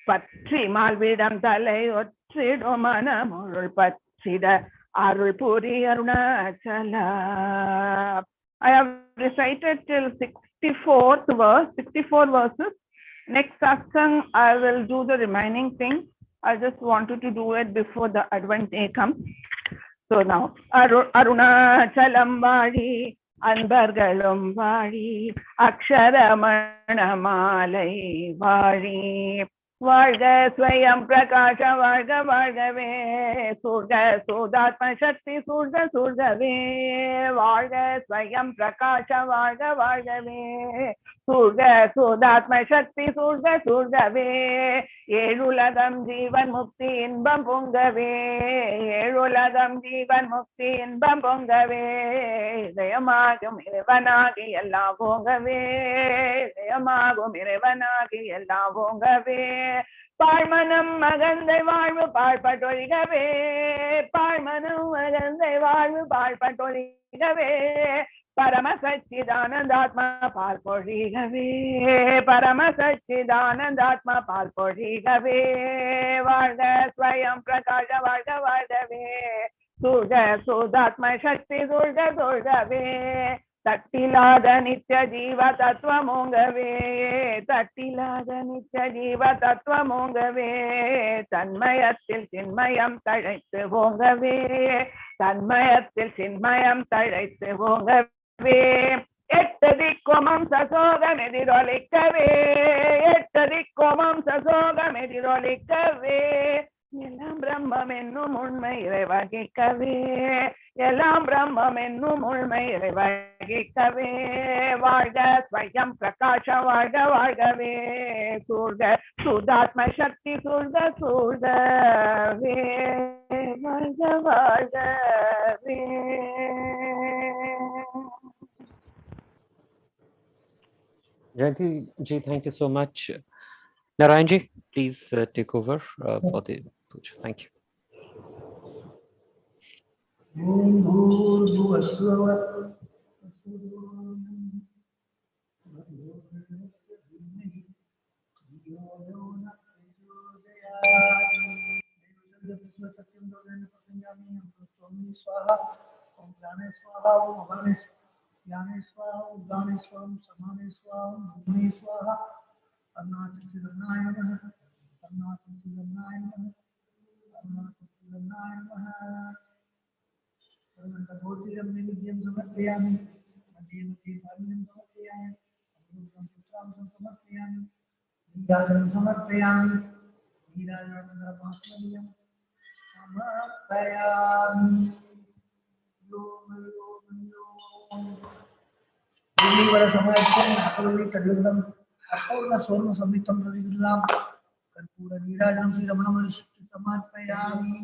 பற்றி மால்விடம் தலை ஒற்றிடும் மனமுருள் பற்றிட அருள் புரி Arunachala. I have recited till 64th verse, 64 verses. Next satsang I will do the remaining thing. I just wanted to do it before the Advent day comes. So now, Arunachalam Vadi, Anbargalum Vadi, Aksharamanamalai Vadi, Varga Swayam Prakasha Varga Vargave, Surga Sudatma Shakti Surga Surgave, Varga Swayam Prakasha Varga Vargave, Surga Sudatma Shakti Surga Surgave, Elulagam Jivan Mukti Inbam Pungave, Elulagam Jivan Mukti Inbam Pungave, Dayamagam Irevanagi Yalla Pungave, Dayamagam Irevanagi Yalla Pungave, Parmanam Magandai Valvu Parpatoligave, Parmanam Magandai Valvu Parpatoligave, Paramasachchidanandatma Palporigave, Paramasachchidanandatma Palporigave, Varga Swayam Prakasha Varga Vargave, Surga Sudatma Shakti Surga Surgave, Tattilada Nitya Jiva Tattva Mongave, Tattilada Nitya Jiva Tattva Mongave, Tanmayatil Chinmayam Tadaithu Vongave, Tanmayatil Chinmayam Tadaithu Vongave, Ettadikkumam Sasogam Edirolikkave, Ettadikkumam கோபம் சசோகமெதிரொலிக்கவே எல்லாம் பிரம்மம் என்னும் உண்மை வகிக்கவே எல்லாம் பிரம்மம் என்னும் உண்மை வகிக்கவே வாழ்க ஸ்வயம் பிரகாஷ வாழ்க வாழ்கவே சூழ்க சுதாத்ம சக்தி சூழ்க சூழ்கவே வாழ்க வாழ்கவே. Jayanti ji, thank you so much. Narayan ji, please take over for the puja. Thank you. Om Bhurbhuvah Svah Om Prane Swaha Om Avane Jnane Swaha Om Gane Swaha Om Samane Swaha Om Bhumne Swaha Arunachal Namaha Arunachal Namaha Arunachal Namaha Bhosiram Nidhyam Samarpayami Madhyam Madhyam Samarpayami Amrutam Putram Samarpayami Nirajanam Samarpayami Nirajanam Samarpayami Samarpayami Yom Yom Yom Nirvana Samarpayami Apurvi Kadiyudam Apurna Swarna Samitam Ravidullam Karpura Nirajanam Sri Ramana Maharishi Samarpayami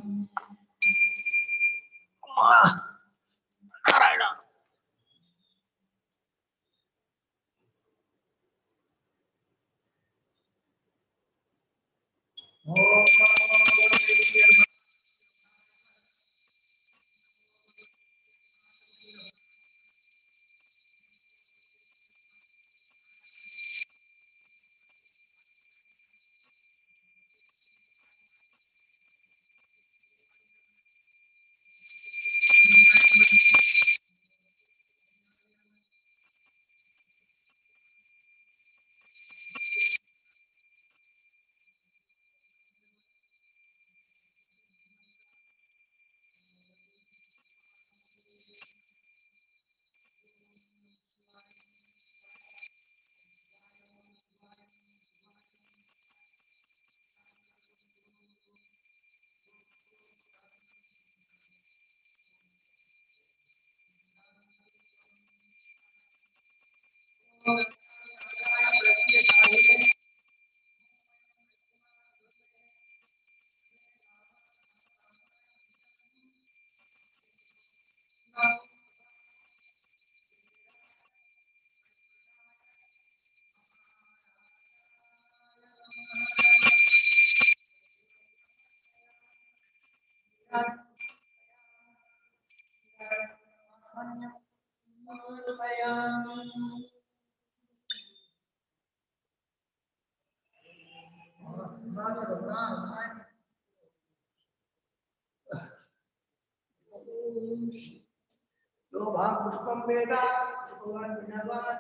Pushpam Veda, Bhagavan Bhagavan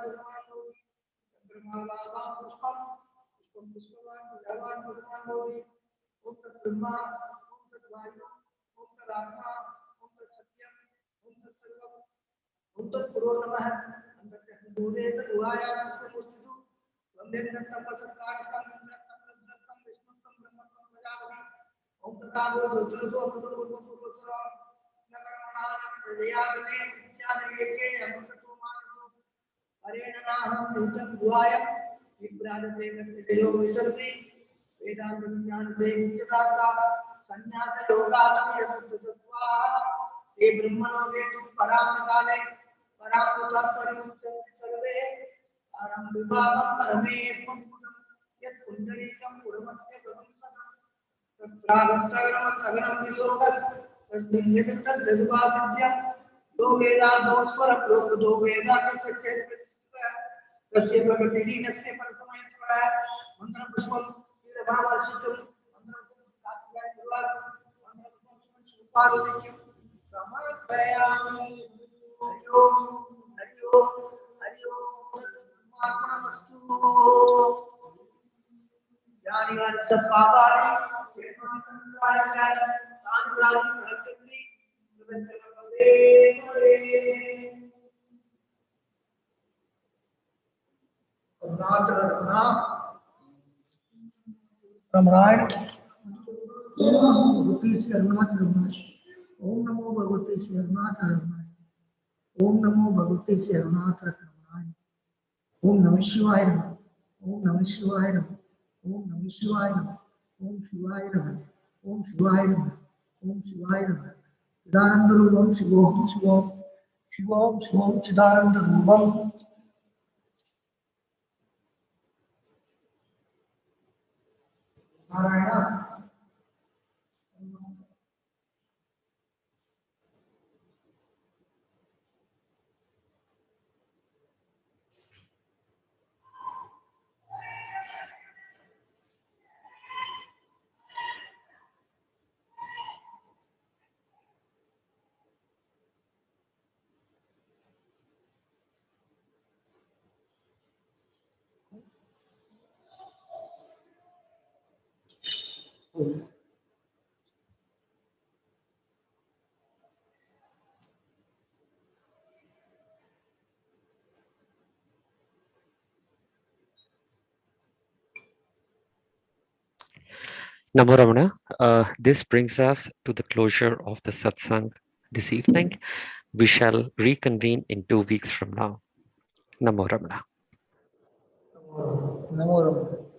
Bhagavan Brahma Pushpam, Pushpam Pushpavan Bhagavan Bhagavan Modi, Om Tat Brahma, Om Tat Vayu, Om Tat Atma, Om Tat Satyam, Om Tat Sarvam, Om Tat Puro Namah, Om Tat Chakudode Tat Uhaya Pushpamurtidu, Vamdendantam Vasarkarakam, Nandrakam, Nandrakam, Vishnutam, Brahmatam, Vajavadi, Om Tat Abo Dutruso, Amrutam, Purvam, Purvasaram, Nakarmananam, Prajayagane, Vidyane Eke, Amrutato Manasu, Arenanaham, Nitam Guayam, Vibrajate Gatteyo Visanti, Vedantam Jnanase Vidyatata, Sanyasa Yogatami Yasudhasatvaha, Te Brahmano Vetum Parantakale, Paramutat Parimuchanti Sarve, Aram Vibhavam Paramesmam Pudam, Yat Pundarikam Puramatya Samansadam, Tatragattaganam Kaganam Visogat, Tasmin Yatantam Vedubhasidyam, Do Veda Doswaram Loka Do Veda Kasachet Vasishtha, Tasya Prakatiri Nasya Parasamayasvara, Mantra Pushpam, Ramana Shitam, Mantra Pushpam, Mantra Pushpam, Suparadikyam, Samarpayami, Hari Om, Hari Om, Hari Om, Arpanamastu. Yani Hari Sapavali, Premantandayana, Tanurari Prachandi, Nivantana Pade. Karnataka Raghunath, रमणाय ओम नमो भगवते श्री अरुणाचल रमणाय ओम नमो भगवते श्री अरुणाचल रमणाय ओम नमो भगवते श्री अरुणाचल रमणाय ओम नमः शिवाय नमः ओम नमः शिवाय नमः ओम नमः शिवाय नमः ओम शिवाय नमः ओम शिवाय नमः ओम शिवाय नमः चिदानंद रूपम शिवोम शिवोम शिवोम शिवोम चिदानंद रूपम Narayan Namo Ramana. This brings us to the closure of the satsang this evening. We shall reconvene in 2 weeks from now. Namo Ramana. नमो नमः